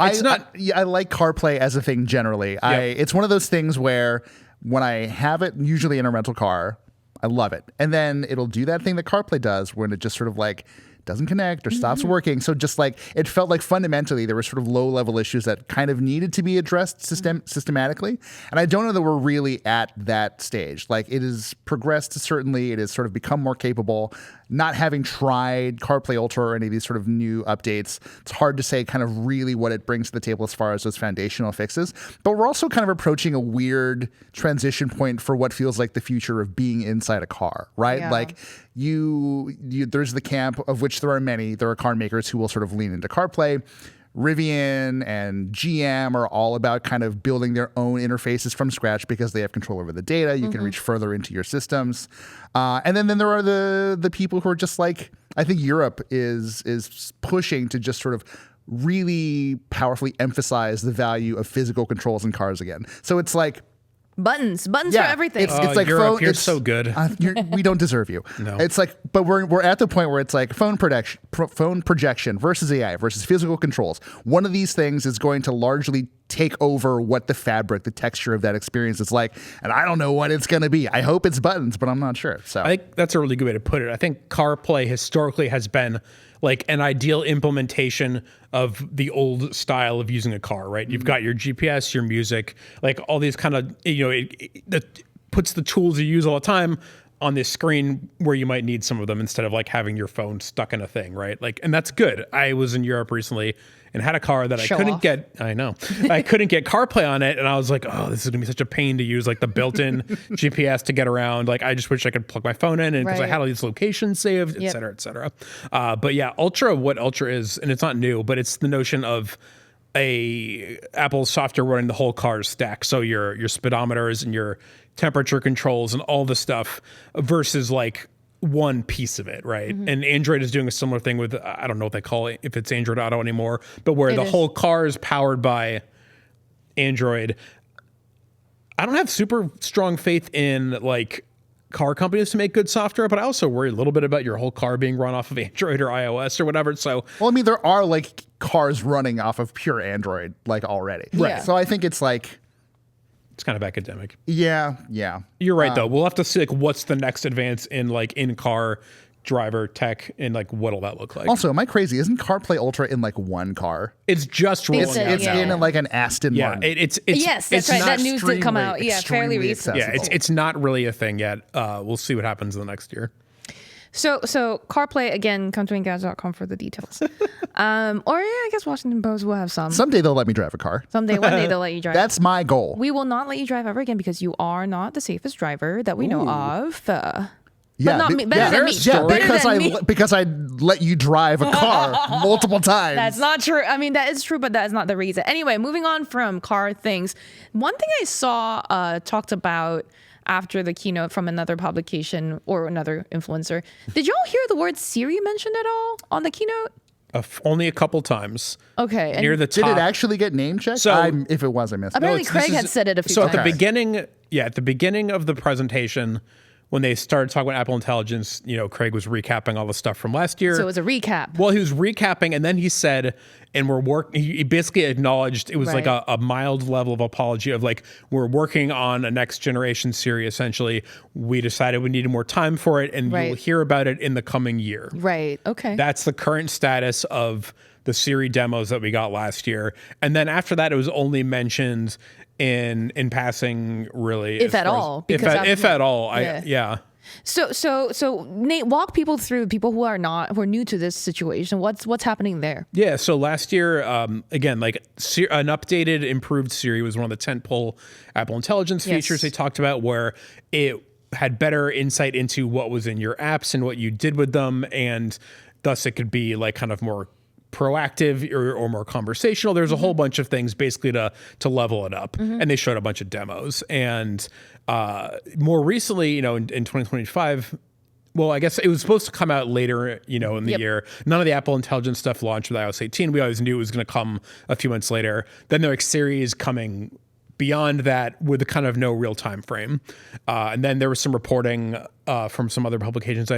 It's not- I like CarPlay as a thing generally. It's one of those things where when I have it, usually in a rental car, I love it. And then it'll do that thing that CarPlay does when it just sort of like doesn't connect or stops working. So just like it felt like fundamentally there were sort of low level issues that kind of needed to be addressed systematically. And I don't know that we're really at that stage. Like it has progressed certainly. It has sort of become more capable. Not having tried CarPlay Ultra or any of these sort of new updates, it's hard to say kind of really what it brings to the table as far as those foundational fixes. But we're also kind of approaching a weird transition point for what feels like the future of being inside a car, right? Yeah. Like you there's the camp of which there are many. There are car makers who will sort of lean into CarPlay. Rivian and GM are all about kind of building their own interfaces from scratch because they have control over the data. You can reach further into your systems. And then there are the people who are just like, I think Europe is pushing to just sort of really powerfully emphasize the value of physical controls in cars again. So it's like, Buttons for everything. It's like Europe, phone. you're it's so good. We don't deserve you. No. It's like, but we're at the point where it's like phone projection versus AI versus physical controls. One of these things is going to largely take over what the fabric, the texture of that experience is like, and I don't know what it's going to be. I hope it's buttons, but I'm not sure. So I think that's a really good way to put it. I think CarPlay historically has been like an ideal implementation of the old style of using a car, right? You've got your GPS, your music, like all these kind of, it puts the tools you use all the time on this screen where you might need some of them instead of like having your phone stuck in a thing, right? Like, and that's good. I was in Europe recently and had a car that Show I couldn't off. get. I know. I couldn't get CarPlay on it. And I was like, oh, this is gonna be such a pain to use like the built-in GPS to get around. Like, I just wish I could plug my phone in and because I Right. had all these locations saved, et Yep. cetera, et cetera. But yeah, what Ultra is, and it's not new, but it's the notion of a Apple software running the whole car's stack. So your speedometers and your temperature controls and all the stuff versus like one piece of it, right? And Android is doing a similar thing with, I don't know what they call it, if it's Android Auto anymore, but where the whole car is powered by Android. I don't have super strong faith in like car companies to make good software, but I also worry a little bit about your whole car being run off of Android or iOS or whatever. So, well, I mean, there are like cars running off of pure Android like already. Right. So I think it's like, it's kind of academic. yeah. You're right, though. We'll have to see like what's the next advance in like in-car driver tech and like what'll that look like. Also, am I crazy? Isn't CarPlay Ultra in like one car? It's just rolling out. It's now. in like an Aston Martin. It's yes, that's right. That news did come out. Yeah, fairly extremely recent. accessible. it's not really a thing yet. We'll see what happens in the next year. So CarPlay, again, come to Engadget.com for the details. Or I guess Washington Post will have some. Someday they'll let me drive a car. One day they'll let you drive. That's my goal. We will not let you drive ever again because you are not the safest driver that we know of. Yeah, but not me. Better than me. Yeah, Better because I let you drive a car multiple times. That's not true. I mean, that is true, but that is not the reason. Anyway, moving on from car things. One thing I saw talked about after the keynote from another publication or another influencer. Did y'all hear the word Siri mentioned at all on the keynote? Only a couple times. Okay. Near the top. Did it actually get name checked? So- if it was, I missed it. Apparently this Craig is- had said it a few So times. at the beginning of the presentation, when they started talking about Apple Intelligence, Craig was recapping all the stuff from last year. So it was a recap. Well, he was recapping, and then he said, and he basically acknowledged it was like Right. a mild level of apology of like, we're working on a next generation Siri, essentially. We decided we needed more time for it, and you'll Right. hear about it in the coming year. Right. Okay. That's the current status of the Siri demos that we got last year. And then after that, it was only mentioned in passing, really. If as at far as- all, If because at all. yeah. So Nate, walk people through, people who are new to this situation. What's happening there? Yeah, so last year, again, like an updated, improved Siri was one of the tentpole Apple Intelligence Yes. features they talked about, where it had better insight into what was in your apps and what you did with them, and thus it could be like kind of more proactive or more conversational. There's a whole bunch of things basically to level it up, and they showed a bunch of demos. And more recently, in 2025. Well, I guess it was supposed to come out later, in the year. None of the Apple Intelligence stuff launched with iOS 18. We always knew it was going to come a few months later. Then there Siri is coming beyond that with a kind of no real time frame. And then there was some reporting from some other publications.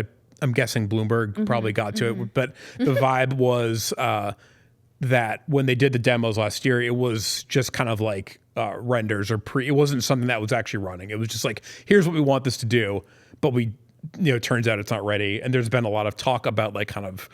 I'm guessing Bloomberg probably got to it, but the vibe was that when they did the demos last year, it was just kind of like renders or it wasn't something that was actually running. It was just like, here's what we want this to do, but it turns out it's not ready. And there's been a lot of talk about like kind of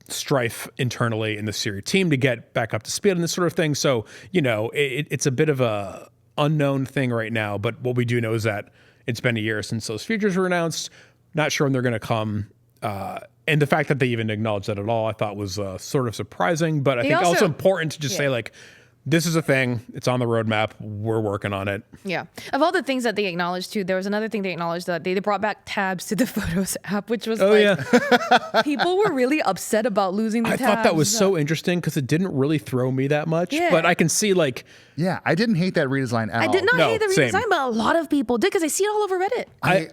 strife internally in the Siri team to get back up to speed on this sort of thing. So, it's a bit of a unknown thing right now, but what we do know is that it's been a year since those features were announced. Not sure when they're going to come. And the fact that they even acknowledged that at all, I thought was sort of surprising, but I think also important to just say like, this is a thing. It's on the roadmap. We're working on it. Yeah. Of all the things that they acknowledged too, there was another thing they acknowledged that they brought back tabs to the Photos app, which was people were really upset about losing the tabs. I thought that was so interesting because it didn't really throw me that much, but I can see like... Yeah, I didn't hate that redesign at all. I did not hate the same. redesign, but a lot of people did because I see it all over Reddit.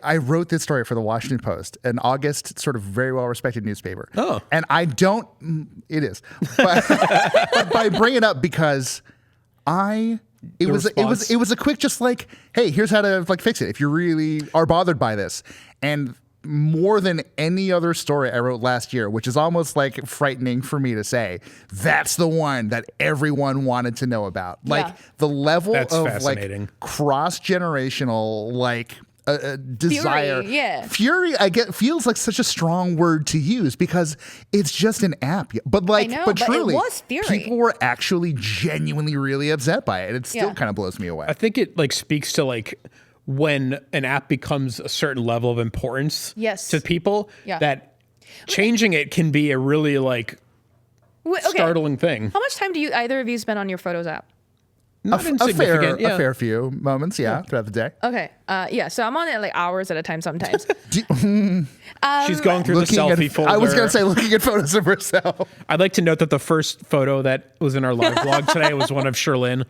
I wrote this story for the Washington Post, an August sort of very well respected newspaper. Oh. And it is. But, but I bring it up because it was a quick just like, hey, here's how to like fix it if you really are bothered by this. And more than any other story I wrote last year, which is almost like frightening for me to say, that's the one that everyone wanted to know about. Like the level That's of fascinating. like cross-generational like desire. Fury, feels like such a strong word to use because it's just an app. But like, I know, but but truly, it was Fury. people were actually genuinely really upset by it. It still kind of blows me away. I think it like speaks to like when an app becomes a certain level of importance to people, that changing it can be a really like startling thing. How much time do either of you spend on your Photos app? Not insignificant. A fair few moments, throughout the day. Okay. So I'm on it like hours at a time sometimes. She's going through the selfie folder. I was going to say looking at photos of herself. I'd like to note that the first photo that was in our live blog today was one of Sherlyn.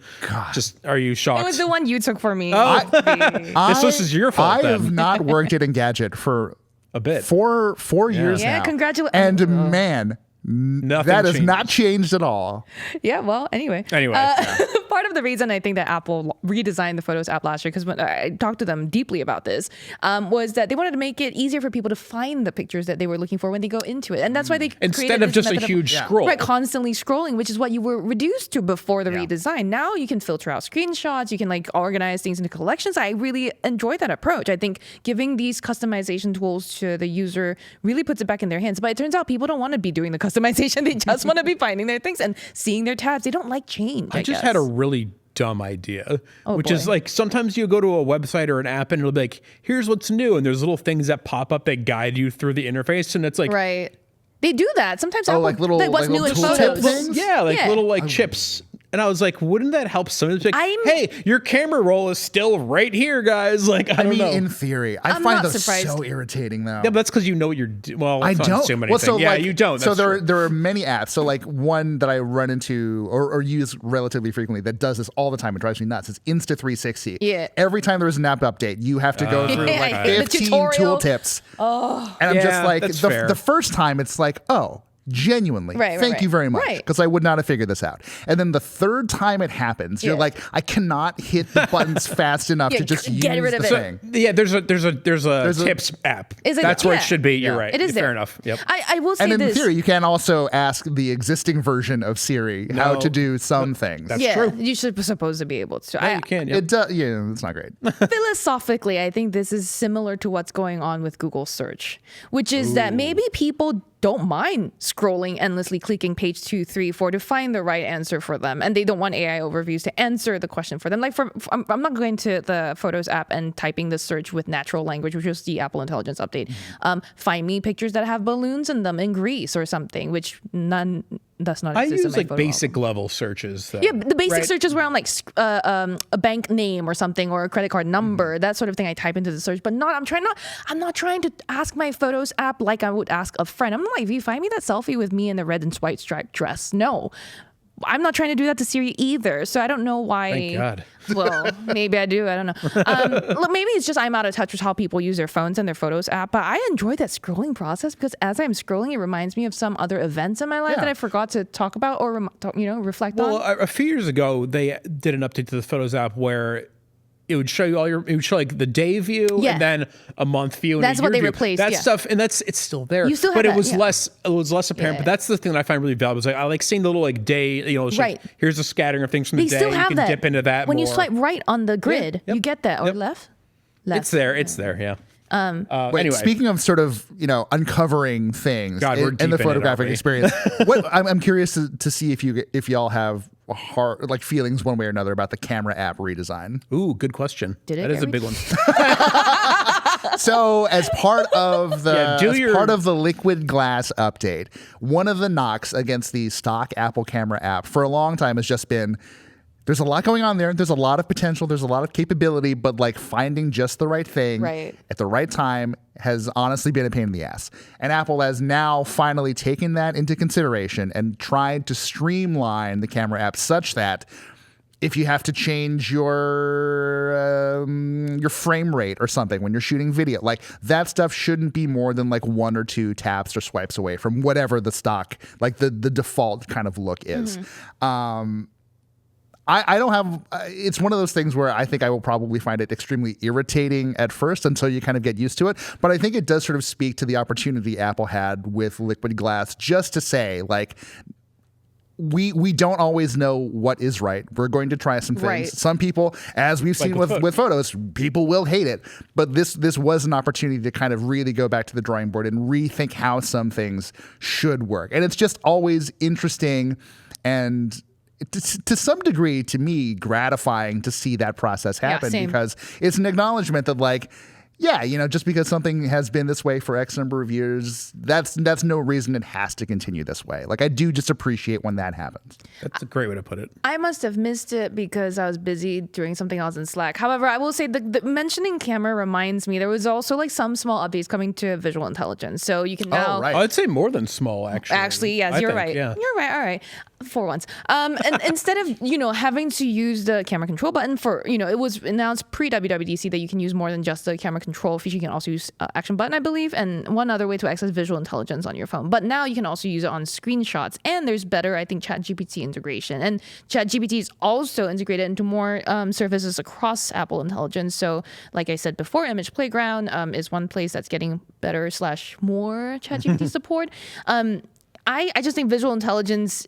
Just, are you shocked? It was the one you took for me. This is your fault I then. have not worked at Engadget for a bit. Four years Yeah, now. congratulations. And man, Nothing that has changed. not changed at all. Yeah, well, anyway. Part of the reason I think that Apple redesigned the Photos app last year, because when I talked to them deeply about this, was that they wanted to make it easier for people to find the pictures that they were looking for when they go into it. And that's why they Instead created of this just a method huge scroll. Right, constantly scrolling, which is what you were reduced to before the redesign. Now you can filter out screenshots, you can like organize things into collections. I really enjoy that approach. I think giving these customization tools to the user really puts it back in their hands. But it turns out people don't want to be doing the customization. They just want to be finding their things and seeing their tabs. They don't like change. I just had a really dumb idea, which is boy. like sometimes you go to a website or an app and it'll be like, here's what's new. And there's little things that pop up that guide you through the interface. And it's like, Right. They do that. Sometimes Apple, like little- what's like new little in tooltip photos. things? yeah, like Yeah. little like chips. And I was like, wouldn't that help someone? It's like, hey, your camera roll is still right here, guys. Like, I don't know. in theory, I I'm find not those surprised. so irritating though. Yeah, but that's because you know what you're doing. Well, I let's not don't. assume Well, so anything. Yeah, like, you don't. So That's true. there are many apps. So like one that I run into or use relatively frequently that does this all the time. It drives me nuts. It's Insta360. Yeah. Every time there's an app update, you have to go through Yeah, like the 15 tutorial. tooltips. Oh, and I'm Yeah, just like that's fair. the first time it's like, oh. Genuinely, Right, thank you very much, right. because I would not have figured this out. And then the third time it happens, you're Yeah. like, I cannot hit the buttons fast enough Yeah, to just get use rid of the it. thing. Yeah, there's a tips app. Is it- That's where yeah. it should be. You're Yeah. right. It is Fair there. enough. Yep. I will say And in this. theory, you can also ask the existing version of Siri how No. to do some things. That's yeah, true. you should be supposed to be able to. Yeah, you can. Yep. It does. Yeah, it's not great. Philosophically, I think this is similar to what's going on with Google search, which is that maybe people don't mind scrolling endlessly, clicking page 2, 3, 4 to find the right answer for them. And they don't want AI overviews to answer the question for them. Like I'm not going to the Photos app and typing the search with natural language, which was the Apple Intelligence update. Find me pictures that have balloons in them in Greece or something, which does not I exist in use my like photo basic album. level searches. Though, Yeah, the basic right? searches where I'm like a bank name or something or a credit card number, that sort of thing I type into the search, but I'm not trying to ask my Photos app like I would ask a friend. I'm not like, if you find me that selfie with me in the red and white striped dress. No. I'm not trying to do that to Siri either. So I don't know why. Thank God. Well, maybe I do. I don't know. Look, maybe it's just I'm out of touch with how people use their phones and their Photos app. But I enjoy that scrolling process because as I'm scrolling, it reminds me of some other events in my life that I forgot to talk about or reflect Well, on. a few years ago, they did an update to the Photos app where it would show you it would show like the day view Yeah. and then a month view. And That's a what year they view. replaced, That yeah. stuff, and it's still there. You still have but it that, was yeah. less apparent. Yeah. But that's the thing that I find really valuable. Is like, I like seeing the little like day. It's Right. like, here's a scattering of things from They the day. still You have can that. dip into that. When you more. swipe right on the grid, Yep. you get that. Or Yep. left? It's there. It's there. Yeah. Wait, Anyway, speaking of sort of uncovering things God, we're in deep the in it, photographic aren't we? experience, I'm curious to see if y'all have feelings one way or another about the camera app redesign. ooh, good question. Did it, That is a Gary? big one. So, as part of the Yeah, part of the liquid glass update, one of the knocks against the stock Apple camera app for a long time has just been there's a lot going on there. There's a lot of potential. There's a lot of capability, but like finding just the right thing Right. at the right time has honestly been a pain in the ass. And Apple has now finally taken that into consideration and tried to streamline the camera app such that if you have to change your frame rate or something when you're shooting video, like that stuff shouldn't be more than like 1 or 2 taps or swipes away from whatever the stock, like the default kind of look is. I don't have, it's one of those things where I think I will probably find it extremely irritating at first until you kind of get used to it. But I think it does sort of speak to the opportunity Apple had with liquid glass just to say, like, we don't always know what is right. We're going to try some things. Right. Some people, as we've seen with with photos, people will hate it. But this was an opportunity to kind of really go back to the drawing board and rethink how some things should work. And it's just always interesting and to some degree, to me, gratifying to see that process happen same. because it's an acknowledgement that, like, yeah, just because something has been this way for X number of years, that's no reason it has to continue this way. Like, I do just appreciate when that happens. That's a great way to put it. I must have missed it because I was busy doing something else in Slack. However, I will say the mentioning camera reminds me there was also like some small updates coming to visual intelligence. So you can now right. I'd say more than small, actually. Actually, yes, I you're think, right. Yeah. You're right. All right. For once. And instead of, having to use the camera control button for, it was announced pre-WWDC that you can use more than just the camera control feature. You can also use action button, I believe, and one other way to access visual intelligence on your phone. But now you can also use it on screenshots, and there's better, I think, ChatGPT integration. And ChatGPT is also integrated into more services across Apple Intelligence. So like I said before, Image Playground is one place that's getting better / more ChatGPT support. I just think visual intelligence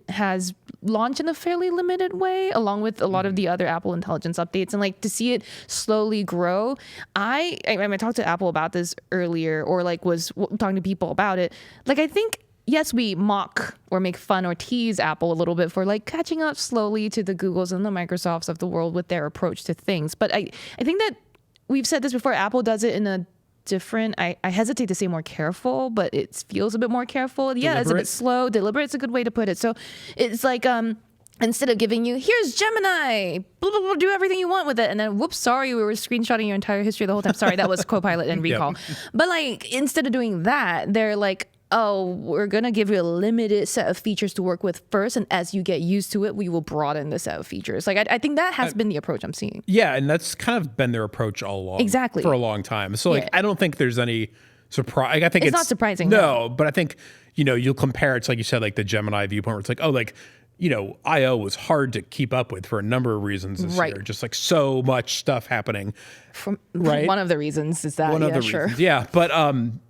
has launched in a fairly limited way, along with a lot of the other Apple Intelligence updates, and like to see it slowly grow. I talked to Apple about this earlier, or like was talking to people about it. Like I think, yes, we mock or make fun or tease Apple a little bit for like catching up slowly to the Googles and the Microsofts of the world with their approach to things. But I think that we've said this before. Apple does it in a different, I hesitate to say more careful, but it feels a bit more careful. Yeah, it's a bit slow. Deliberate is a good way to put it. So it's like instead of giving you, here's Gemini, blah, blah, blah, do everything you want with it, and then whoops, sorry, we were screenshotting your entire history the whole time. Sorry, that was Copilot and Recall. Yep. But like instead of doing that, they're like, oh, we're going to give you a limited set of features to work with first. And as you get used to it, we will broaden the set of features. Like, I think that has been the approach I'm seeing. Yeah. And that's kind of been their approach all along. Exactly. For a long time. So like, I don't think there's any surprise. Like, I think it's not surprising. No, but I think, you'll compare it to, like you said, like the Gemini viewpoint where it's like, oh, like, I/O was hard to keep up with for a number of reasons this year. Just like so much stuff happening. One of the reasons is that, reasons. Yeah. But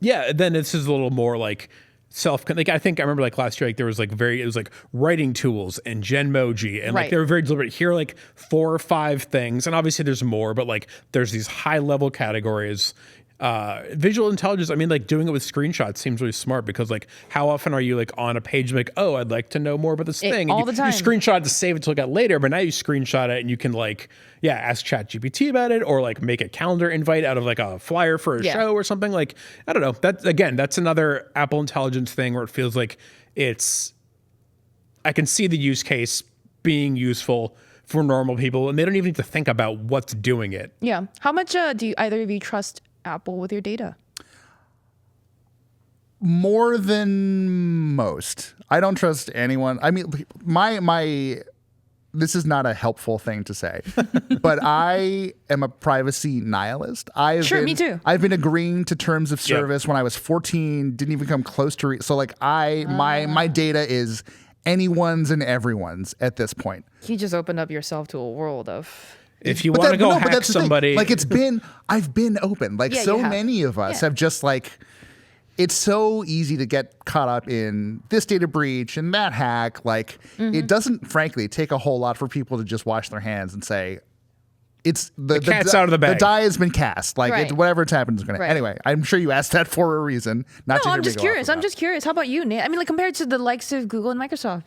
then this is a little more like like I think I remember like last year, like there was like it was like writing tools and Genmoji, and like they were very deliberate. Here are like 4 or 5 things, and obviously there's more, but like there's these high level categories. Visual intelligence, I mean, like doing it with screenshots seems really smart, because like how often are you like on a page like, oh, I'd like to know more about this thing, all and the time. You screenshot to save it to look at later, but now you screenshot it and you can like ask ChatGPT about it, or like make a calendar invite out of like a flyer for a show or something. Like, I don't know, that's another Apple Intelligence thing where it feels like I can see the use case being useful for normal people, and they don't even need to think about what's doing it. Yeah. How much do either of you trust Apple with your data? More than most. I don't trust anyone. I mean, this is not a helpful thing to say, but I am a privacy nihilist. Me too. I've been agreeing to terms of service when I was 14, didn't even come close to so like my data is anyone's and everyone's at this point. You just opened up yourself to a world of... If you want to go hack somebody, like I've been open. Like many of us have just like, it's so easy to get caught up in this data breach and that hack. Like it doesn't, frankly, take a whole lot for people to just wash their hands and say, it's the cat's out of the bag. The die has been cast. Like whatever it's happened is going to. Anyway, I'm sure you asked that for a reason. I'm just curious. I'm just curious. How about you, Nate? I mean, like compared to the likes of Google and Microsoft.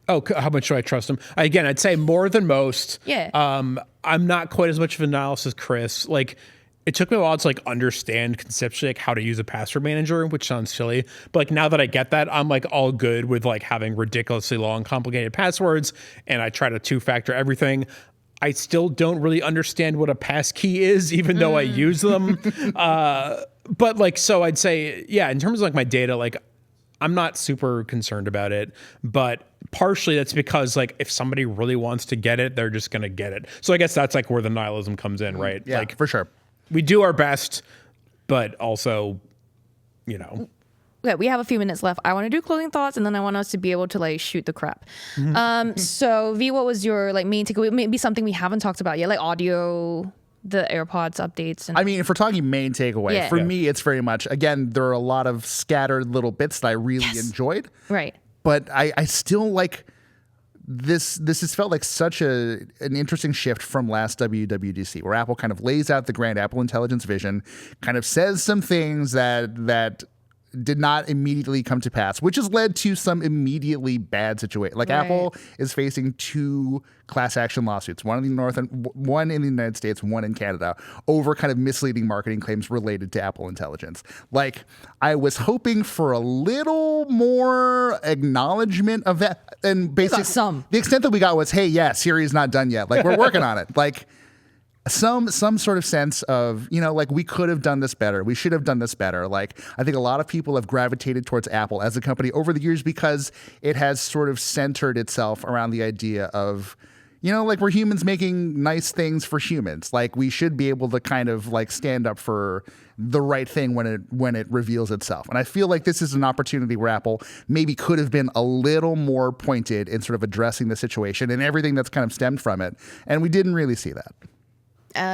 Oh, how much do I trust them? Again, I'd say more than most. Yeah. I'm not quite as much of an analyst as Chris. Like, it took me a while to like understand conceptually like how to use a password manager, which sounds silly. But like now that I get that, I'm like all good with like having ridiculously long, complicated passwords, and I try to 2-factor everything. I still don't really understand what a passkey is, even though I use them. But like, so I'd say, in terms of like my data, like I'm not super concerned about it, but partially that's because like if somebody really wants to get it, they're just going to get it. So I guess that's like where the nihilism comes in, right? Yeah, like for sure. We do our best, but also, Okay, we have a few minutes left. I want to do closing thoughts, and then I want us to be able to like shoot the crap. So V, what was your like main takeaway? Maybe something we haven't talked about yet, like audio, the AirPods updates. And... I mean, if we're talking main takeaway, for me, it's very much, again, there are a lot of scattered little bits that I really enjoyed. Right. But I still like this has felt like such an interesting shift from last WWDC, where Apple kind of lays out the grand Apple Intelligence vision, kind of says some things that did not immediately come to pass, which has led to some immediately bad situations. Like Apple is facing 2 class action lawsuits, one in the United States, one in Canada, over kind of misleading marketing claims related to Apple Intelligence. Like, I was hoping for a little more acknowledgement of that, and basically the extent that we got was, hey, Siri's not done yet. Like, we're working on it. Like, some sort of sense of, like, we could have done this better. We should have done this better. Like, I think a lot of people have gravitated towards Apple as a company over the years because it has sort of centered itself around the idea of, You know, like we're humans making nice things for humans. Like we should be able to kind of like stand up for the right thing when it reveals itself. And I feel like this is an opportunity where Apple maybe could have been a little more pointed in sort of addressing the situation and everything that's kind of stemmed from it. And we didn't really see that.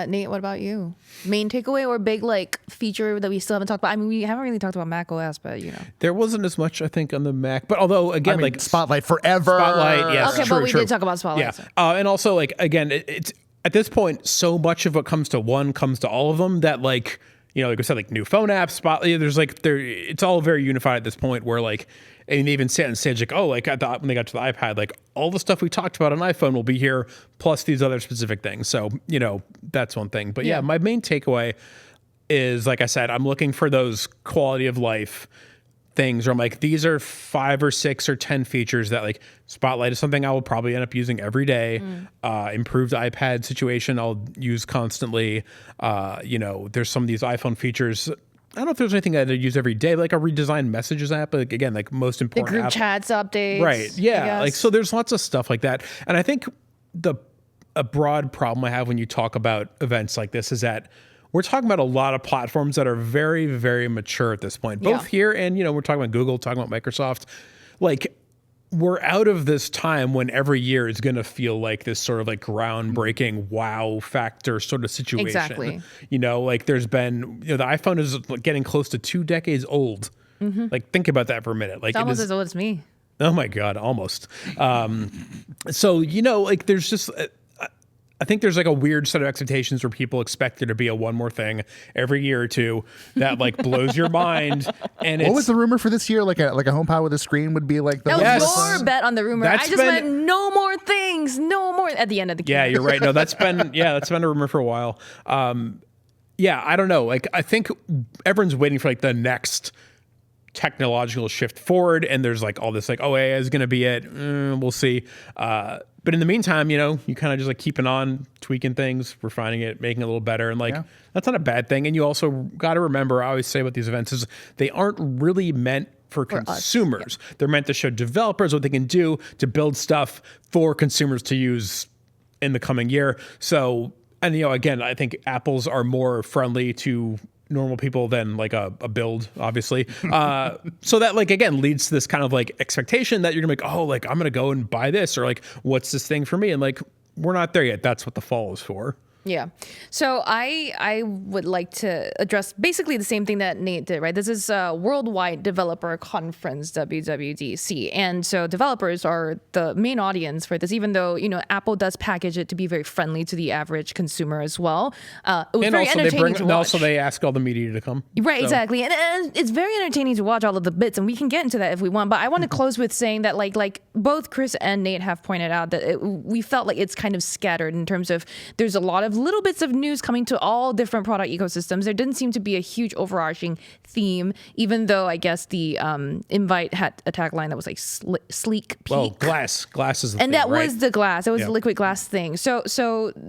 Nate, what about you? Main takeaway or big like feature that we still haven't talked about? I mean, we haven't really talked about macOS, but you know. There wasn't as much, I think, on the Mac. But although, again, like Spotlight forever. Spotlight, yes. Okay, true, but we true. did talk about Spotlight. Yeah. So. And also, like, again, it's at this point, so much of what comes to one comes to all of them that, like, you know, like I said, like new phone apps, Spotlight, there's like, it's all very unified at this point where, like, and they even say on stage, like, oh, like when they got to the iPad, like all the stuff we talked about on iPhone will be here, plus these other specific things. So, you know, that's one thing. But yeah, my main takeaway is, like I said, I'm looking for those quality of life things where I'm like, these are 5 or 6 or 10 features that, like, Spotlight is something I will probably end up using every day. Improved iPad situation I'll use constantly. You know, there's some of these iPhone features. I don't know if there's anything that I use every day, like a redesigned messages app. Like, again, like most The important group app. chats updates. Right. Yeah. Like, so there's lots of stuff like that. And I think a broad problem I have when you talk about events like this is that we're talking about a lot of platforms that are very, very mature at this point, both here and, you know, we're talking about Google, talking about Microsoft. Like, we're out of this time when every year is going to feel like this sort of like groundbreaking wow factor sort of situation. Exactly. You know, like there's been, you know, the iPhone is getting close to 2 decades old. Like, think about that for a minute. Like, It's almost as old as me. Oh my God, almost. So, you know, like there's just, I think there's like a weird set of expectations where people expect there to be a one more thing every year or two that like blows your mind. And What was the rumor for this year? Like a HomePod with a screen would be like the That was your bet on the rumor. That's I just been- meant no more things, no more at the end of the Yeah, keynote. you're right. No, that's been a rumor for a while. Yeah, I don't know. Like, I think everyone's waiting for like the next technological shift forward, and there's like all this like, oh, AI is going to be it. We'll see. But in the meantime, you know, you kind of just like keeping on tweaking things, refining it, making it a little better, and like that's not a bad thing. And you also got to remember, I always say about these events is they aren't really meant for consumers. They're meant to show developers what they can do to build stuff for consumers to use in the coming year. So, and you know, again, I think Apples are more friendly to normal people than like a build, obviously. So that like, again, leads to this kind of like expectation that you're gonna be like, oh, like I'm gonna go and buy this, or like, what's this thing for me? And like, we're not there yet. That's what the fall is for. Yeah. So I would like to address basically the same thing that Nate did, right? This is a Worldwide Developer Conference, WWDC. And so developers are the main audience for this, even though, you know, Apple does package it to be very friendly to the average consumer as well. It was And very also entertaining to watch. also they ask all the media to come. Right, So- exactly. And it's very entertaining to watch all of the bits, and we can get into that if we want. But I want to close with saying that like both Chris and Nate have pointed out that we felt like it's kind of scattered in terms of there's a lot of little bits of news coming to all different product ecosystems. There didn't seem to be a huge overarching theme, even though I guess the Invite had a tagline that was like sleek peak. Well, glass is the thing, And that right? was the glass. That was Yeah. the liquid glass thing. So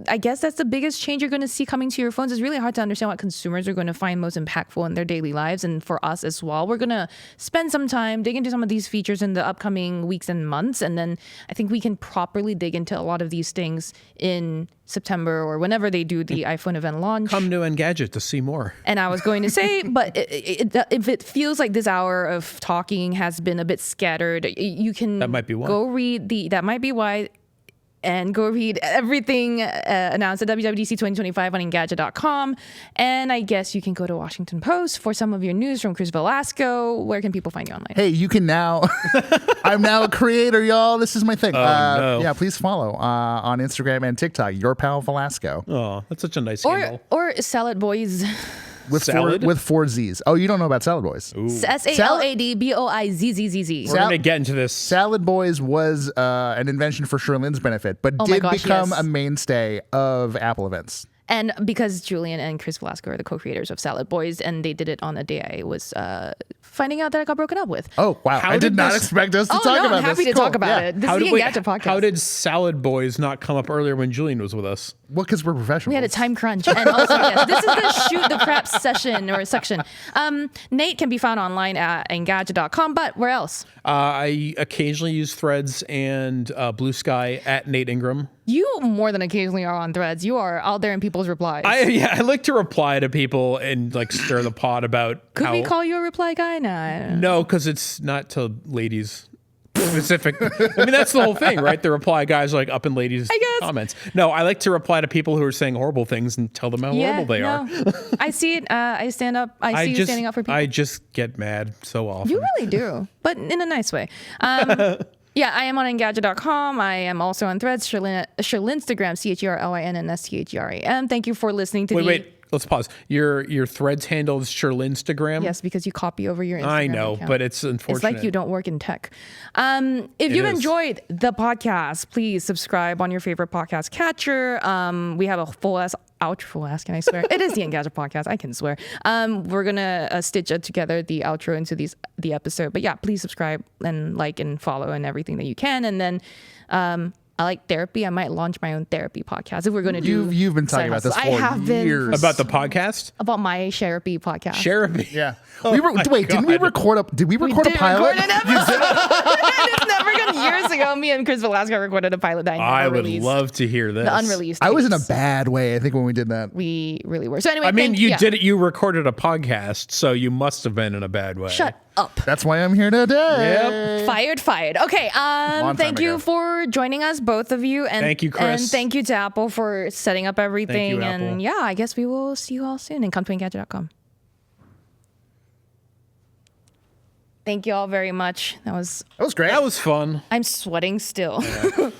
I guess that's the biggest change you're going to see coming to your phones. It's really hard to understand what consumers are going to find most impactful in their daily lives, and for us as well. We're going to spend some time, dig into some of these features in the upcoming weeks and months, and then I think we can properly dig into a lot of these things in September or whenever they do the iPhone event launch. Come to Engadget to see more. And I was going to say, but if it feels like this hour of talking has been a bit scattered, you can That might be why. go read that might be why, and go read everything announced at WWDC 2025 on Engadget.com. And I guess you can go to Washington Post for some of your news from Chris Velazco. Where can people find you online? Hey, you can now. I'm now a creator, y'all. This is my thing. no. Yeah, please follow on Instagram and TikTok. Your pal Velasco Oh, that's such a nice handle. Or Salad Boys. with four Z's. Oh, you don't know about Salad Boys? SALADBOIZZZZ. We're going to get into this. Salad Boys was an invention for Sherlin's benefit, but Oh my did gosh, become yes. a mainstay of Apple events. And because Julian and Chris Velazco are the co-creators of Salad Boys, and they did it on a day I was finding out that I got broken up with. Oh, wow. I did not expect us to talk about this. I'm happy to talk about it. This is the Engadget Podcast. How did Salad Boys not come up earlier when Julian was with us? Well, because we're professionals. We had a time crunch. And also, yes, this is the Shoot the Crap session or section. Nate can be found online at Engadget.com, but where else? I occasionally use Threads and Blue Sky at Nate Ingram. You more than occasionally are on Threads. You are out there in people's replies. I like to reply to people and like stir the pot about Could we call you a reply guy? No. No, because it's not to ladies specific. I mean, that's the whole thing, right? The reply guys are like up in ladies' comments. No, I like to reply to people who are saying horrible things and tell them how horrible they are. I see it. I stand up. I see you standing up for people. I just get mad so often. You really do, but in a nice way. Yeah, I am on Engadget.com. I am also on Threads, Instagram, CherLynn and STHERAM. Thank you for listening to Wait. Let's pause. Your Threads handle is Instagram. Yes, because you copy over your Instagram I know, account. but it's unfortunate. It's like you don't work in tech. If you've enjoyed the podcast, please subscribe on your favorite podcast catcher. We have a outro, can I swear? It is the Engadget Podcast. I can swear. We're going to stitch together the outro into the episode. But yeah, please subscribe and like and follow and everything that you can. And then I like therapy. I might launch my own therapy podcast if we're going to do. You've been talking about this for years. About the podcast? About my therapy podcast. Therapy. Yeah. Didn't we record a pilot? Record an episode. It's never gone years ago. Me and Chris Velazco recorded a pilot that I never released. Love to hear this. The unreleased. I was in a bad way, I think, when we did that. We really were. So anyway, you did it. You recorded a podcast, so you must have been in a bad way. Shut up. That's why I'm here today. Yep. Fired. Okay. Thank you for joining us, both of you. And thank you, Chris. And thank you to Apple for setting up everything. Thank you, and Apple. yeah, I guess we will see you all soon. And come to Engadget.com. Thank you all very much. That was great. That was fun. I'm sweating still. Yeah.